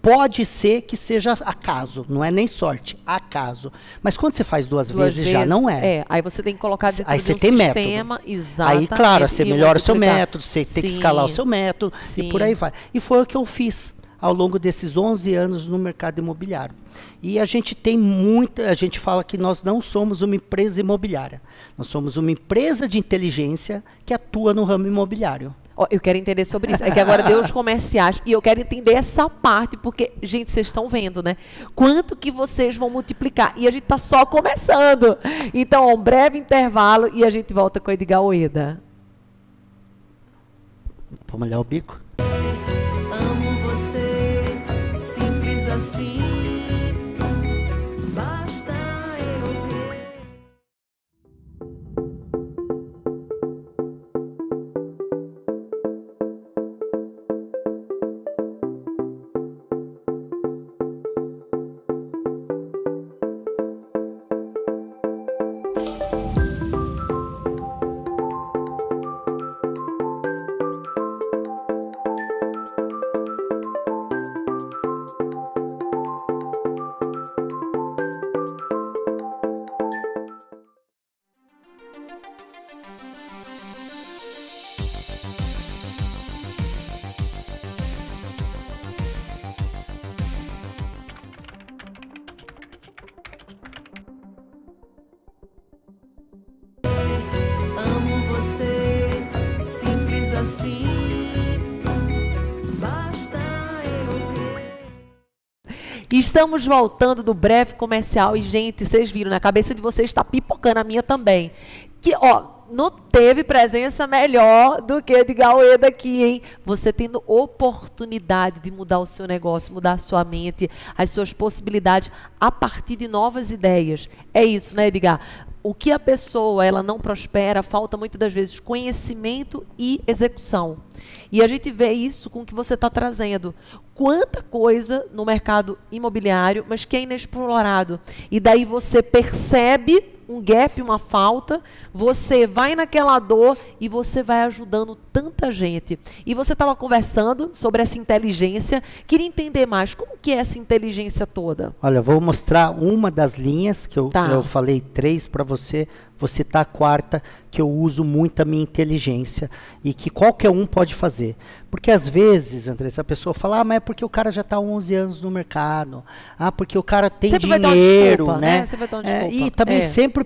pode ser que seja acaso, não é nem sorte, acaso. Mas quando você faz duas vezes, já não é. Aí você tem que colocar dentro Aí de você um tem sistema, método. exatamente. Aí, claro, você e melhora o seu multiplicar. método, você tem que Sim, escalar o seu método e sim. por aí vai. E foi o que eu fiz ao longo desses 11 anos no mercado imobiliário. E a gente tem a gente fala que nós não somos uma empresa imobiliária. Nós somos uma empresa de inteligência que atua no ramo imobiliário. Ó, eu quero entender sobre isso. É que agora deu os comerciais e eu quero entender essa parte, porque, gente, vocês estão vendo, né? Quanto que vocês vão multiplicar. E a gente está só começando. Então, um breve intervalo e a gente volta com o Edgar Ueda. Vamos olhar o bico? Amo você, simples assim. Basta eu crer. Amo você, simples assim. Basta eu crer. E estamos voltando do breve comercial e, gente, vocês viram, na cabeça de vocês está pipocando, a minha também. Que, ó, não teve presença melhor do que Edgar Ueda aqui, hein? Você tendo oportunidade de mudar o seu negócio, mudar a sua mente, as suas possibilidades a partir de novas ideias. É isso, né, Edgar? O que a pessoa ela não prospera, falta muitas das vezes conhecimento e execução. E a gente vê isso com o que você está trazendo. Quanta coisa no mercado imobiliário, mas que é inexplorado. E daí você percebe um gap, uma falta, você vai naquela dor e você vai ajudando tanta gente. E você estava conversando sobre essa inteligência. Queria entender mais, como que é essa inteligência toda? Olha, vou mostrar uma das linhas, que eu Tá. falei 3 para você, vou citar a quarta, que eu uso muito a minha inteligência e que qualquer um pode fazer. Porque às vezes, Andressa, a pessoa fala, mas é porque o cara já está há 11 anos no mercado, porque o cara tem Sempre vai dar uma dinheiro, desculpa, né? né? Sempre vai dar uma desculpa. E também É. sempre,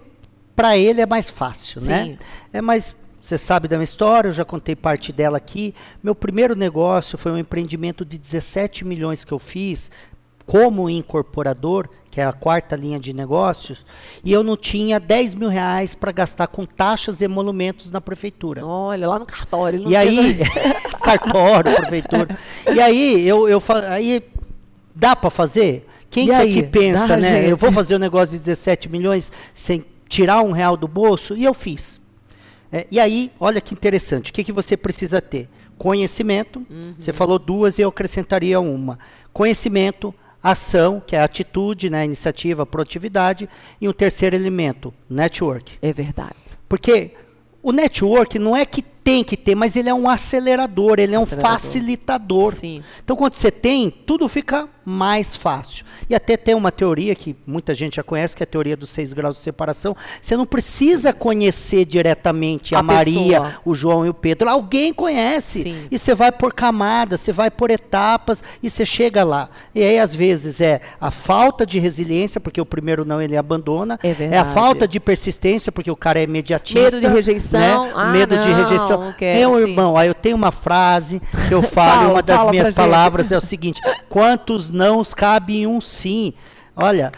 para ele é mais fácil, Sim. né? Mas você sabe da minha história, eu já contei parte dela aqui. Meu primeiro negócio foi um empreendimento de 17 milhões que eu fiz como incorporador, que é a quarta linha de negócios, e eu não tinha 10 mil reais para gastar com taxas e emolumentos na prefeitura. Olha, lá no cartório. ele não E aí, teve- cartório, prefeitura. E aí, aí dá para fazer? Quem E que aí? aqui pensa, Dá, né? gente? Eu vou fazer um negócio de 17 milhões sem tirar R$1 do bolso? E eu fiz. E aí, olha que interessante. O que você precisa ter? Conhecimento. Você falou 2 e eu acrescentaria uma. Conhecimento, ação, que é a atitude, né? Iniciativa, proatividade. E um terceiro elemento, network. É verdade. Porque o network não é que tem que ter, mas ele é um acelerador, ele é um Acelerador. facilitador. Sim. Então, quando você tem, tudo fica mais fácil. E até tem uma teoria que muita gente já conhece, que é a teoria dos 6 graus de separação. Você não precisa conhecer diretamente a A Maria, pessoa. o João e o Pedro. Alguém conhece. Sim. E você vai por camadas, você vai por etapas e você chega lá. E aí, às vezes, é a falta de resiliência, porque o primeiro não ele abandona. É É a verdade. falta de persistência, porque o cara é imediatista. Medo de rejeição. Né? Ah, Medo de não, rejeição. não quero, Meu sim. irmão, aí eu tenho uma frase que eu falo, Fala, uma das fala minhas pra gente. palavras é o seguinte: quantos nãos cabe em um sim? Olha,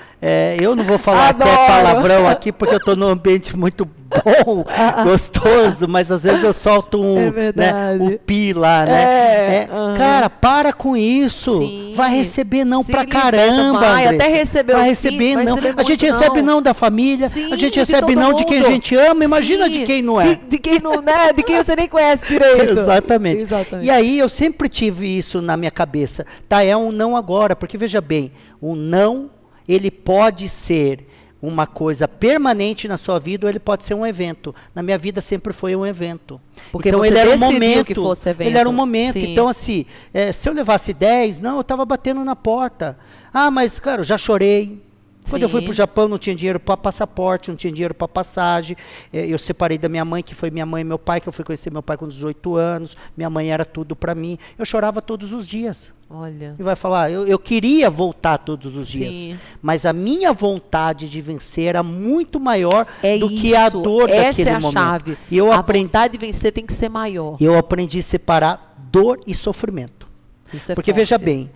eu não vou falar até Adoro. palavrão aqui, porque eu estou num ambiente muito bom, gostoso, mas às vezes eu solto É né, verdade. o pi lá, né? aham. Cara, para com isso. Sim. Vai receber não Se pra liberta, caramba, vai, Andressa. até receber vai o sim, receber vai não. receber A gente muito recebe não. não da família, Sim, a gente de recebe todo não de quem a mundo. gente ama, imagina Sim. de quem não é. De quem não, né? De quem você nem conhece direito. Exatamente. Exatamente. E aí eu sempre tive isso na minha cabeça. Tá, é um não agora, porque veja bem, o não, ele pode ser uma coisa permanente na sua vida ou ele pode ser um evento. Na minha vida sempre foi um evento. Porque então você ele era um decidiu momento. que fosse evento. Ele era um momento. Sim. Então assim, se eu levasse 10, não, eu estava batendo na porta. Ah, mas cara, eu já chorei. Quando eu fui Sim. para o Japão, não tinha dinheiro para passaporte, não tinha dinheiro para passagem. Eu separei da minha mãe, que foi minha mãe e meu pai, que eu fui conhecer meu pai com 18 anos. Minha mãe era tudo para mim. Eu chorava todos os dias. Olha. E vai falar, eu queria voltar todos os dias. Sim. Mas a minha vontade de vencer era muito maior É do que a dor Essa daquele é a momento. chave. E eu a aprendi, vontade de vencer tem que ser maior. eu aprendi a separar dor e sofrimento. Isso é Porque forte. veja bem,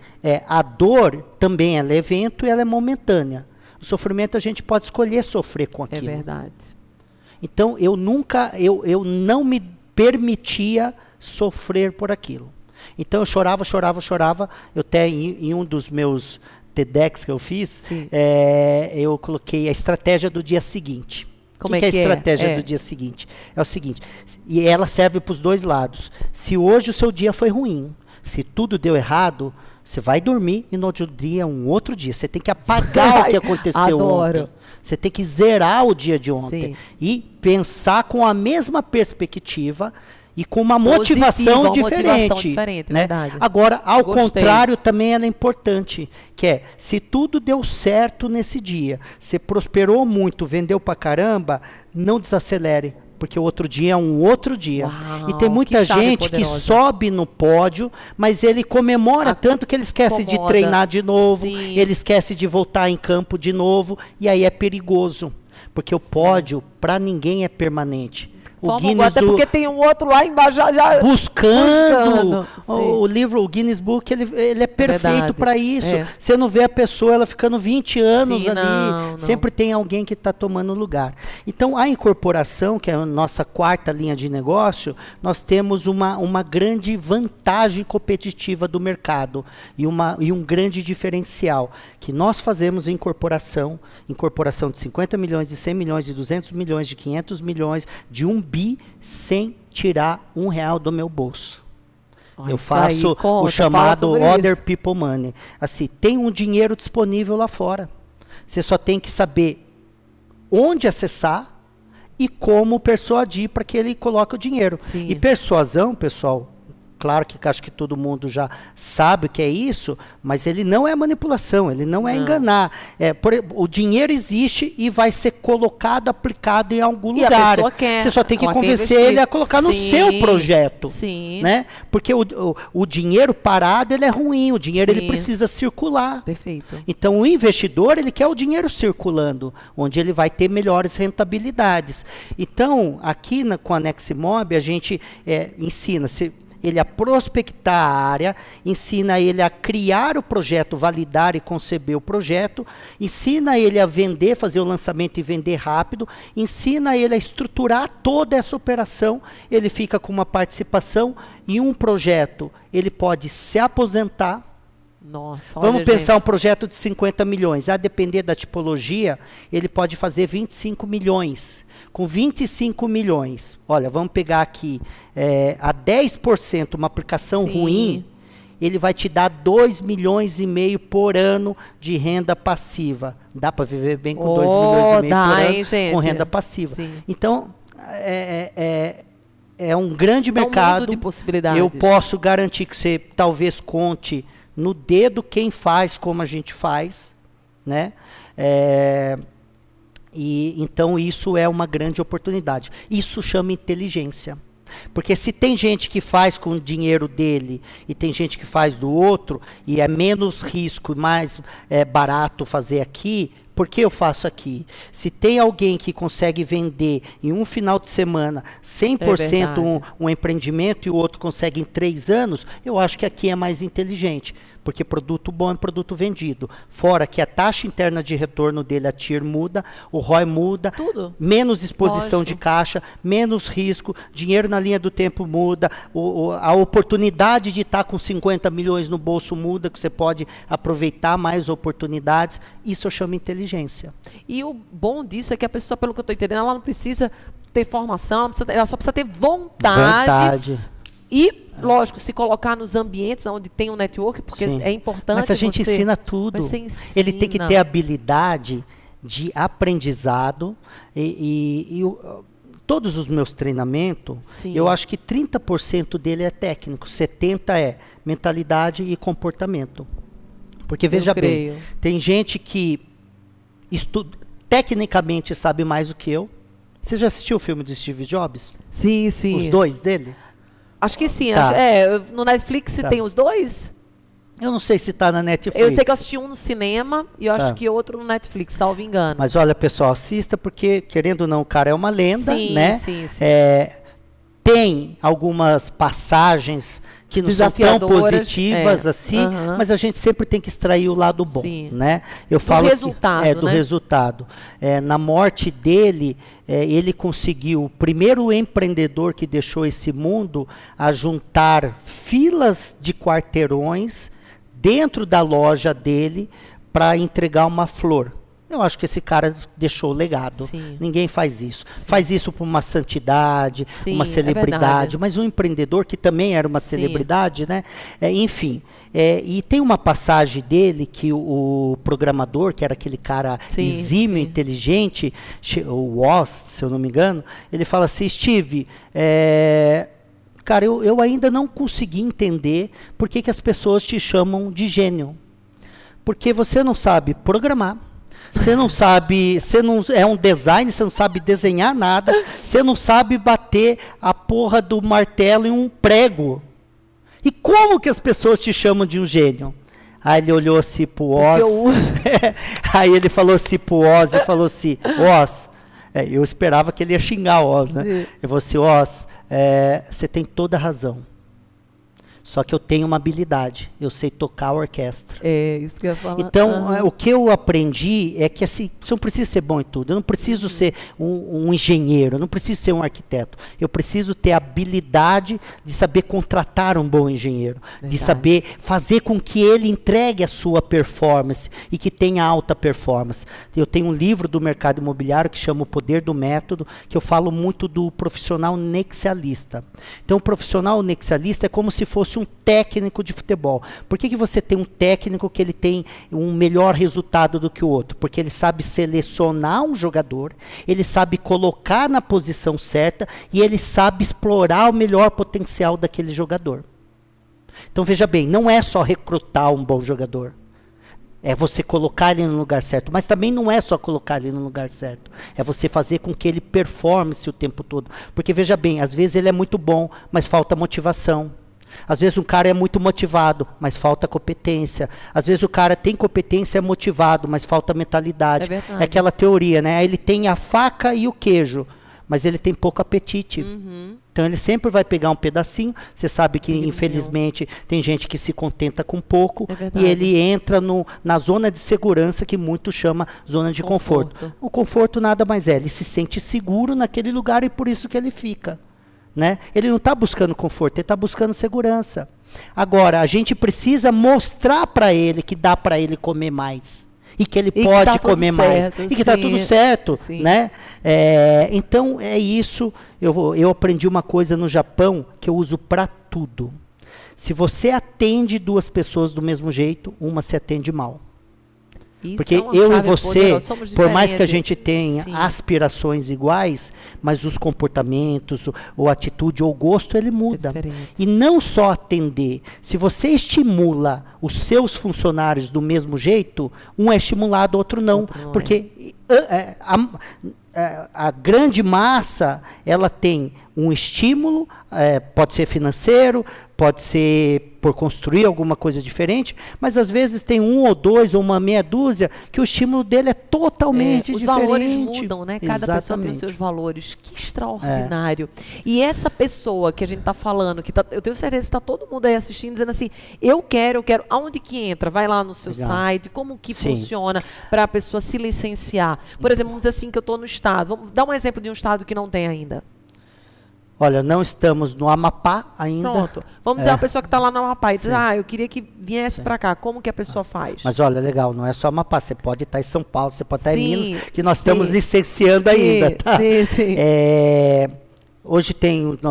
a dor também ela é evento e ela é momentânea. O sofrimento a gente pode escolher sofrer com É aquilo. verdade. Então eu não me permitia sofrer por aquilo. Então eu chorava. Eu até em um dos meus TEDx que eu fiz, Sim. eu coloquei a estratégia do dia seguinte. Como O que é é a que é? estratégia do dia seguinte? É o seguinte, e ela serve para os dois lados. Se hoje o seu dia foi ruim, se tudo deu errado, você vai dormir e no outro dia, um outro dia. Você tem que apagar o que aconteceu Adoro. ontem. Você tem que zerar o dia de ontem. Sim. E pensar com a mesma perspectiva e com uma Positiva, motivação uma diferente. motivação diferente, né? verdade. Agora, ao Gostei. contrário, também ela é importante. Que é, se tudo deu certo nesse dia, você prosperou muito, vendeu pra caramba, não desacelere. Porque o outro dia é um outro dia. Uau, E tem muita que chave gente que poderosa. sobe no pódio, mas ele comemora tanto que ele esquece de Acomoda. treinar de novo, Sim. ele esquece de voltar em campo de novo, e aí é perigoso. Porque o pódio, para ninguém, é permanente. O Forma Guinness alguma, até porque tem um outro lá embaixo já buscando. Sim. O livro, o Guinness Book, ele é perfeito Verdade. para isso. É. Você não vê a pessoa ela ficando 20 anos Sim, ali. não. Sempre tem alguém que está tomando lugar. Então, a incorporação, que é a nossa quarta linha de negócio, nós temos uma grande vantagem competitiva do mercado e um grande diferencial, que nós fazemos incorporação de 50 milhões, de 100 milhões, de 200 milhões, de 500 milhões, de 1 bi, sem tirar R$1 do meu bolso. Olha, Eu isso aí, faço conta, o chamado fala sobre Other isso. People Money. Assim, tem um dinheiro disponível lá fora. Você só tem que saber onde acessar e como persuadir para que ele coloque o dinheiro. Sim. E persuasão, pessoal, claro que acho que todo mundo já sabe o que é isso, mas ele não é manipulação, ele não é enganar. O dinheiro existe e vai ser colocado, aplicado em algum E a lugar. pessoa quer, Você só tem que ela quer convencer investir. ele a colocar no Sim, seu projeto. sim. Né? Porque o dinheiro parado ele é ruim, o dinheiro ele Sim. precisa circular. Perfeito. Então o investidor ele quer o dinheiro circulando, onde ele vai ter melhores rentabilidades. Então aqui com a Neximob a gente ensina ele a prospectar a área, ensina ele a criar o projeto, validar e conceber o projeto, ensina ele a vender, fazer o lançamento e vender rápido, ensina ele a estruturar toda essa operação, ele fica com uma participação em um projeto, ele pode se aposentar. Nossa, Vamos olha, pensar um gente. projeto de 50 milhões. A depender da tipologia, ele pode fazer 25 milhões. Com 25 milhões, olha, vamos pegar aqui a 10%, uma aplicação Sim. ruim, ele vai te dar 2,5 milhões por ano de renda passiva. Dá para viver bem com 2,5 milhões dá, por ano hein, gente? com renda passiva. Sim. Então, é um grande É um mercado. mundo de possibilidades. Eu posso garantir que você talvez conte no dedo quem faz como a gente faz, né? E então isso é uma grande oportunidade. Isso chama inteligência. Porque se tem gente que faz com o dinheiro dele e tem gente que faz do outro, e é menos risco e mais barato fazer aqui, por que eu faço aqui? Se tem alguém que consegue vender em um final de semana 100% um empreendimento e o outro consegue em 3 anos, eu acho que aqui é mais inteligente. Porque produto bom é produto vendido. Fora que a taxa interna de retorno dele, a TIR, muda, o ROI muda, Tudo. menos exposição Lógico. de caixa, menos risco, dinheiro na linha do tempo muda, a oportunidade de estar com 50 milhões no bolso muda, que você pode aproveitar mais oportunidades. Isso eu chamo inteligência. E o bom disso é que a pessoa, pelo que eu estou entendendo, ela não precisa ter formação, ela só precisa ter vontade. E, lógico, se colocar nos ambientes onde tem um network, porque Sim. é importante. Mas a gente ensina tudo. Você ensina. Ele tem que ter habilidade de aprendizado todos os meus treinamentos, Sim. eu acho que 30% dele é técnico, 70% é mentalidade e comportamento. Porque veja bem, creio. tem gente que tecnicamente sabe mais do que eu. Você já assistiu o filme de Steve Jobs? Sim, sim. Os dois dele? Acho que sim. Tá. No Netflix Tá. tem os dois? Eu não sei se está na Netflix. Eu sei que eu assisti um no cinema e eu Tá. acho que outro no Netflix, salvo engano. Mas olha, pessoal, assista porque, querendo ou não, o cara é uma lenda, Sim, né? sim, sim. Tem algumas passagens que não são tão Desafiadoras, positivas assim, aham. mas a gente sempre tem que extrair o lado bom, Sim. né? Eu falo resultado, do né? resultado. Na morte dele, ele conseguiu, o primeiro empreendedor que deixou esse mundo a juntar filas de quarteirões dentro da loja dele para entregar uma flor. Eu acho que esse cara deixou legado. Sim. Ninguém faz isso. Faz isso por uma santidade, Sim, uma é celebridade, verdade. mas um empreendedor que também era uma celebridade, né? Enfim, e tem uma passagem dele que o programador, que era aquele cara Sim, exímio, sim. inteligente, o Woz, se eu não me engano, ele fala assim, Steve, cara, eu ainda não consegui entender por que as pessoas te chamam de gênio. Porque você não sabe programar, você não sabe, você não é um design, você não sabe desenhar nada, você não sabe bater a porra do martelo em um prego. E como que as pessoas te chamam de um gênio? Aí ele olhou assim pro Oz, aí ele falou assim pro Oz e falou assim, Oz, eu esperava que ele ia xingar o Oz, né? Sim. Eu falei assim, Oz, você tem toda a razão. Só que eu tenho uma habilidade, eu sei tocar a orquestra. É, isso que eu ia falar. Então, o que eu aprendi é que assim, você não precisa ser bom em tudo. Eu não preciso ser um engenheiro, eu não preciso ser um arquiteto. Eu preciso ter a habilidade de saber contratar um bom engenheiro, de Verdade. saber fazer com que ele entregue a sua performance e que tenha alta performance. Eu tenho um livro do mercado imobiliário que chama O Poder do Método, que eu falo muito do profissional nexialista. Então, o profissional nexialista é como se fosse um técnico de futebol. Por que você tem um técnico que ele tem um melhor resultado do que o outro? Porque ele sabe selecionar um jogador, ele sabe colocar na posição certa e ele sabe explorar o melhor potencial daquele jogador. Então veja bem, não é só recrutar um bom jogador. É você colocar ele no lugar certo. Mas também não é só colocar ele no lugar certo. É você fazer com que ele performe-se o tempo todo. Porque veja bem, às vezes ele é muito bom, mas falta motivação. Às vezes um cara é muito motivado, mas falta competência. Às vezes o cara tem competência, é motivado, mas falta mentalidade. É verdade. É aquela teoria, né? Ele tem a faca e o queijo, mas ele tem pouco apetite. Então ele sempre vai pegar um pedacinho. Você sabe que, infelizmente, tem gente que se contenta com pouco É verdade. e ele entra na zona de segurança que muito chama zona de conforto. O conforto nada mais é, ele se sente seguro naquele lugar e por isso que ele fica. Né? Ele não está buscando conforto, ele está buscando segurança. Agora, a gente precisa mostrar para ele que dá para ele comer mais. E que ele E que pode tá tudo comer mais. certo, E que está sim. tudo certo. Sim. Né? Então, é isso. Eu aprendi uma coisa no Japão que eu uso para tudo. Se você atende duas pessoas do mesmo jeito, uma se atende mal. Isso Porque é uma eu e chave você, poderosa, somos por mais que a diferentes. gente tenha Sim. aspirações iguais, mas os comportamentos, ou atitude, ou gosto, ele muda. diferente. E não só atender. Se você estimula os seus funcionários do mesmo jeito, um é estimulado, outro não. Outro não Porque a grande massa, ela tem um estímulo, pode ser financeiro, pode ser por construir alguma coisa diferente, mas às vezes tem um ou dois ou uma meia dúzia que o estímulo dele é totalmente Os diferente. valores mudam, né? Cada pessoa tem os Exatamente. seus valores. Que extraordinário. E essa pessoa que a gente está falando, eu tenho certeza que está todo mundo aí assistindo, dizendo assim, eu quero. Aonde que entra? Vai lá no seu Legal. site, como que Sim. funciona para a pessoa se licenciar? Por exemplo, vamos dizer assim que eu estou no estado. Vamos dar um exemplo de um estado que não tem ainda. Olha, não estamos no Amapá ainda. Pronto. Vamos dizer uma pessoa que está lá no Amapá e diz, eu queria que viesse para cá. Como que a pessoa faz? Mas olha, legal, não é só Amapá, você pode estar em São Paulo, você pode estar Sim, em Minas, que nós sim. estamos licenciando ainda, tá? Sim, sim. Hoje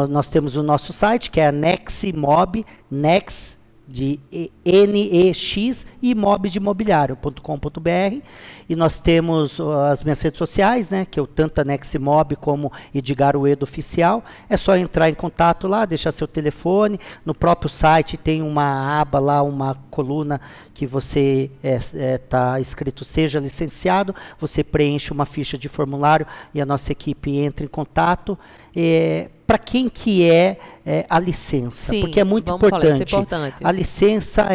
nós temos o nosso site, que é a Neximob, Nex de NEX e imob de imobiliário.com.br. E nós temos as minhas redes sociais, né, que é o tanto Neximob como Edgar Ueda Oficial. É só entrar em contato lá, deixar seu telefone. No próprio site tem uma aba lá, uma coluna que você está escrito seja licenciado. Você preenche uma ficha de formulário e a nossa equipe entra em contato. Para quem que é a licença? Sim, porque é muito vamos falar, importante. isso é importante. A licença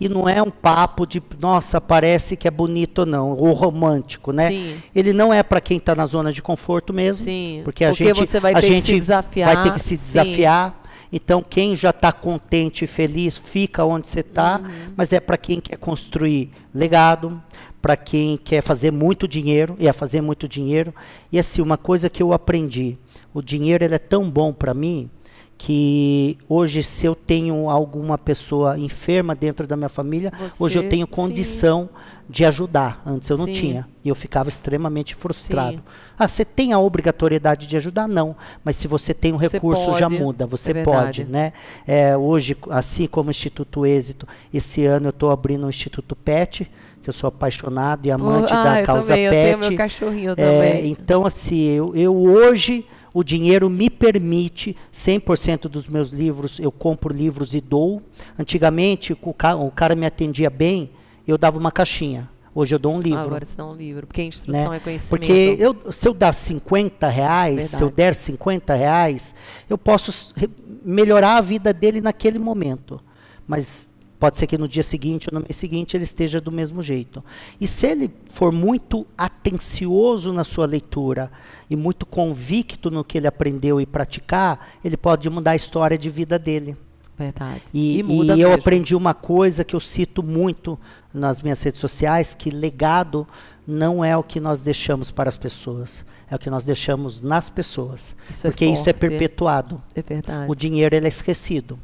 e não é um papo de, nossa, parece que é bonito ou não, ou romântico, né? Sim. Ele não é para quem está na zona de conforto mesmo, Sim, porque a porque gente, você vai a ter que gente se desafiar, vai ter que se sim. desafiar. Então, quem já está contente e feliz, fica onde você está, mas é para quem quer construir legado, para quem quer fazer muito dinheiro, fazer muito dinheiro. E assim, uma coisa que eu aprendi, o dinheiro ele é tão bom para mim, que hoje, se eu tenho alguma pessoa enferma dentro da minha família, hoje eu tenho condição de ajudar. Antes eu não tinha. E eu ficava extremamente frustrado. Sim. Você tem a obrigatoriedade de ajudar? Não. Mas se você tem um recurso, já muda. Você pode, né? Hoje, assim como o Instituto Êxito, esse ano eu estou abrindo o Instituto PET, que eu sou apaixonado e amante da causa também, PET. Eu tenho meu cachorrinho também. Então, assim, eu hoje... O dinheiro me permite, 100% dos meus livros, eu compro livros e dou. Antigamente, o cara me atendia bem, eu dava uma caixinha. Hoje eu dou um livro. Agora você dá um livro, porque a instrução é conhecimento. Porque se eu dar R$50, se eu der R$50, eu posso melhorar a vida dele naquele momento. Mas pode ser que no dia seguinte ou no mês seguinte ele esteja do mesmo jeito. E se ele for muito atencioso na sua leitura e muito convicto no que ele aprendeu e praticar, ele pode mudar a história de vida dele. Verdade. E muda eu mesmo. aprendi uma coisa que eu cito muito nas minhas redes sociais, que legado não é o que nós deixamos para as pessoas, é o que nós deixamos nas pessoas. Porque isso é perpetuado. É verdade. O dinheiro ele é esquecido.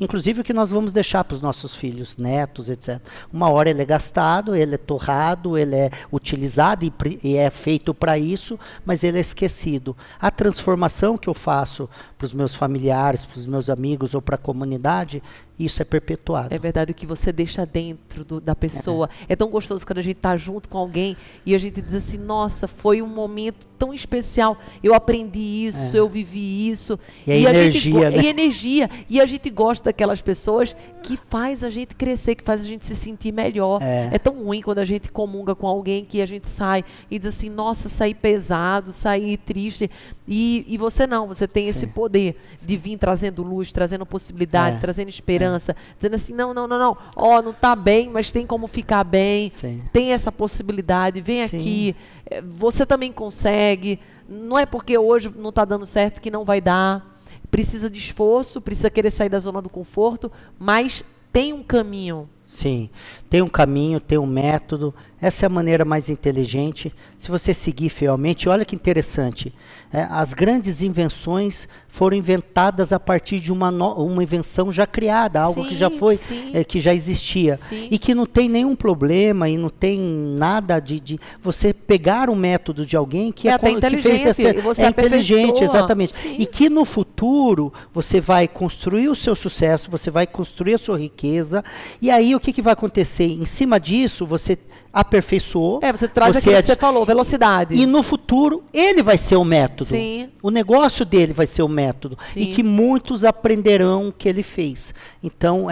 Inclusive o que nós vamos deixar para os nossos filhos, netos, etc. Uma hora ele é gastado, ele é torrado, ele é utilizado e é feito para isso, mas ele é esquecido. A transformação que eu faço para os meus familiares, para os meus amigos ou para a comunidade, isso é perpetuado. É verdade, o que você deixa dentro da pessoa. É tão gostoso quando a gente está junto com alguém e a gente diz assim, nossa, foi um momento tão especial, eu aprendi isso, eu vivi isso. E a energia, né? E energia. E a gente gosta daquelas pessoas que faz a gente crescer, que faz a gente se sentir melhor. É tão ruim quando a gente comunga com alguém que a gente sai e diz assim, nossa, saí pesado, saí triste. E você não, você tem esse poder de vir trazendo luz, trazendo possibilidade, trazendo esperança, dizendo assim, não, não tá bem, mas tem como ficar bem, tem essa possibilidade, vem aqui, você também consegue, não é porque hoje não está dando certo que não vai dar, precisa de esforço, precisa querer sair da zona do conforto, mas tem um caminho. Sim, tem um caminho, tem um método, essa é a maneira mais inteligente, se você seguir fielmente. Olha que interessante, as grandes invenções foram inventadas a partir de uma invenção já criada, algo que já foi, que já existia, e que não tem nenhum problema e não tem nada de você pegar um método de alguém que que fez é inteligente, exatamente, e que no futuro você vai construir o seu sucesso, você vai construir a sua riqueza, e aí o que vai acontecer? Em cima disso, você aperfeiçoou. Você traz aquilo que você falou, velocidade. E no futuro, ele vai ser o método. Sim. O negócio dele vai ser o método. Sim. E que muitos aprenderão o que ele fez. Então,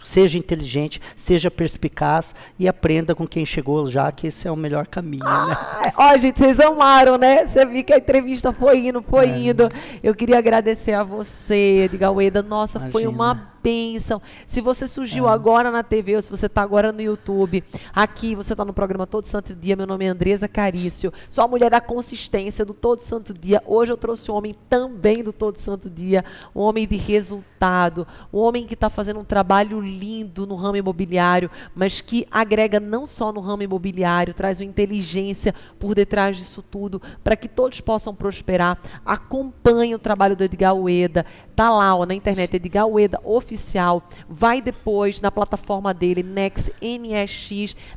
seja inteligente, seja perspicaz e aprenda com quem chegou já, que esse é o melhor caminho. Né? Ó, gente, vocês amaram, né? Você viu que a entrevista foi indo. Eu queria agradecer a você, Edgar Ueda. Nossa, foi uma bênção. Se você surgiu agora na TV ou se você está agora no YouTube, aqui você está no programa Todo Santo Dia, meu nome é Andresa Carício, sou a mulher da consistência do Todo Santo Dia. Hoje eu trouxe um homem também do Todo Santo Dia, um homem de resultado, um homem que está fazendo um trabalho lindo no ramo imobiliário, mas que agrega não só no ramo imobiliário, traz uma inteligência por detrás disso tudo, para que todos possam prosperar. Acompanhe o trabalho do Edgar Ueda, tá lá na internet, Edgar Ueda Oficial, vai depois na plataforma dele, NEX,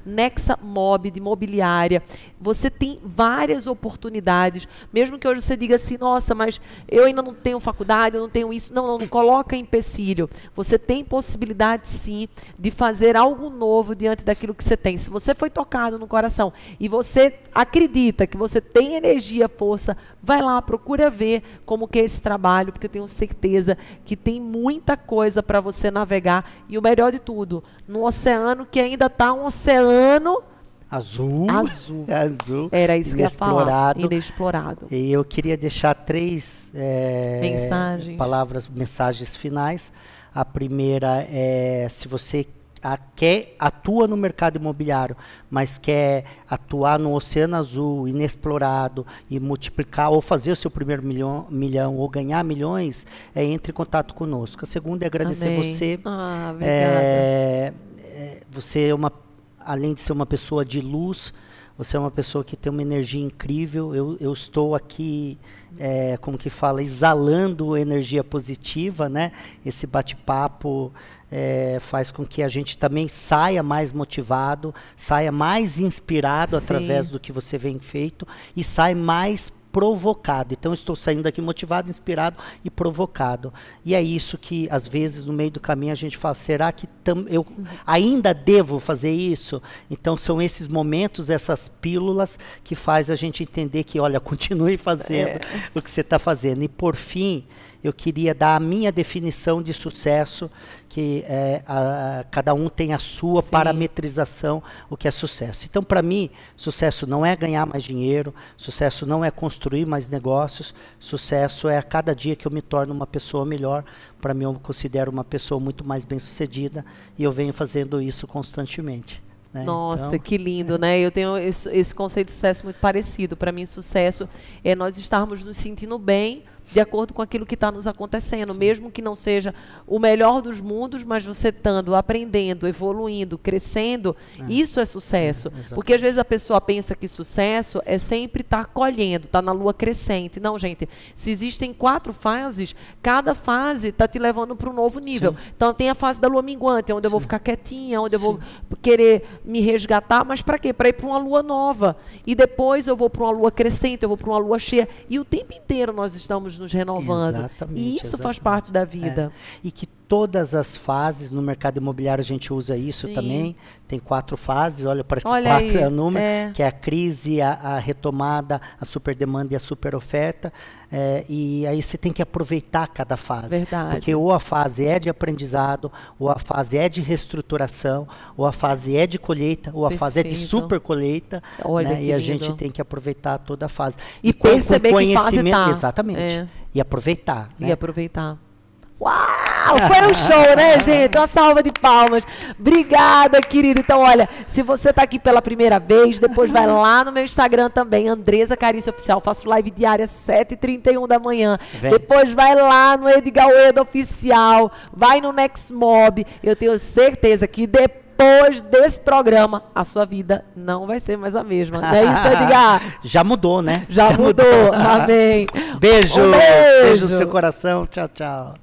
Neximob de imobiliária. Você tem várias oportunidades, mesmo que hoje você diga assim, nossa, mas eu ainda não tenho faculdade, eu não tenho isso. Não coloca empecilho. você tem possibilidade sim de fazer algo novo diante daquilo que você tem. Se você foi tocado no coração e você acredita que você tem energia, força, vai lá, procura ver como que é esse trabalho, porque eu tenho certeza que tem muita coisa para você navegar. E o melhor de tudo, num oceano que ainda está um oceano Azul. Azul. Era isso que eu ia falar. Inexplorado. Inexplorado. E eu queria deixar três mensagens finais. A primeira é, se você atua no mercado imobiliário, mas quer atuar no Oceano Azul, inexplorado, e multiplicar, ou fazer o seu primeiro milhão ou ganhar milhões, entre em contato conosco. A segunda é agradecer Amém. você. Obrigada. Você é além de ser uma pessoa de luz, você é uma pessoa que tem uma energia incrível. Eu estou aqui, como que fala, exalando energia positiva, né? Esse bate-papo faz com que a gente também saia mais motivado, saia mais inspirado através do que você vem feito e sai mais provocado. Então, eu estou saindo daqui motivado, inspirado e provocado. E é isso que, às vezes, no meio do caminho, a gente fala, será que eu ainda devo fazer isso? Então, são esses momentos, essas pílulas, que faz a gente entender que, olha, continue fazendo o que você está fazendo. E, por fim, eu queria dar a minha definição de sucesso, que cada um tem a sua parametrização, o que é sucesso. Então, para mim, sucesso não é ganhar mais dinheiro, sucesso não é construir mais negócios, sucesso é a cada dia que eu me torno uma pessoa melhor. Para mim, eu me considero uma pessoa muito mais bem-sucedida e eu venho fazendo isso constantemente. Né? Nossa, então, que lindo, né? Eu tenho esse conceito de sucesso muito parecido. Para mim, sucesso é nós estarmos nos sentindo bem de acordo com aquilo que está nos acontecendo, mesmo que não seja o melhor dos mundos, mas você estando, aprendendo, evoluindo, crescendo, isso é sucesso. Porque às vezes a pessoa pensa que sucesso é sempre estar colhendo, estar na lua crescente. Não, gente, se existem 4 fases, cada fase está te levando para um novo nível. Sim. Então tem a fase da lua minguante, onde eu vou ficar quietinha, onde eu vou querer me resgatar, mas para quê? Para ir para uma lua nova. E depois eu vou para uma lua crescente, eu vou para uma lua cheia. E o tempo inteiro nós estamos nos renovando. Exatamente, E isso faz parte da vida. E que todas as fases no mercado imobiliário a gente usa isso também. Tem 4 fases, parece que 4 aí, é o número, que é a crise, a retomada, a superdemanda e a superoferta. E aí você tem que aproveitar cada fase. Verdade. Porque ou a fase é de aprendizado, ou a fase é de reestruturação, ou a fase é de colheita, ou a fase é de super colheita. Olha, né? E a lindo. gente tem que aproveitar toda a fase. E perceber que fase tá. Exatamente. E aproveitar. E aproveitar. Uau! Foi um show, né, gente? Uma salva de palmas. Obrigada, querido. Então, olha, se você está aqui pela primeira vez, depois vai lá no meu Instagram também, Andresa Carício Oficial. Faço live diária 7h31 da manhã. Depois vai lá no Edgar Ueda Oficial, vai no Nextmob. Eu tenho certeza que depois desse programa, a sua vida não vai ser mais a mesma. Não é isso, Edgar? Já mudou, né? Já mudou. Amém. Beijo. Um beijo. Beijo no seu coração. Tchau, tchau.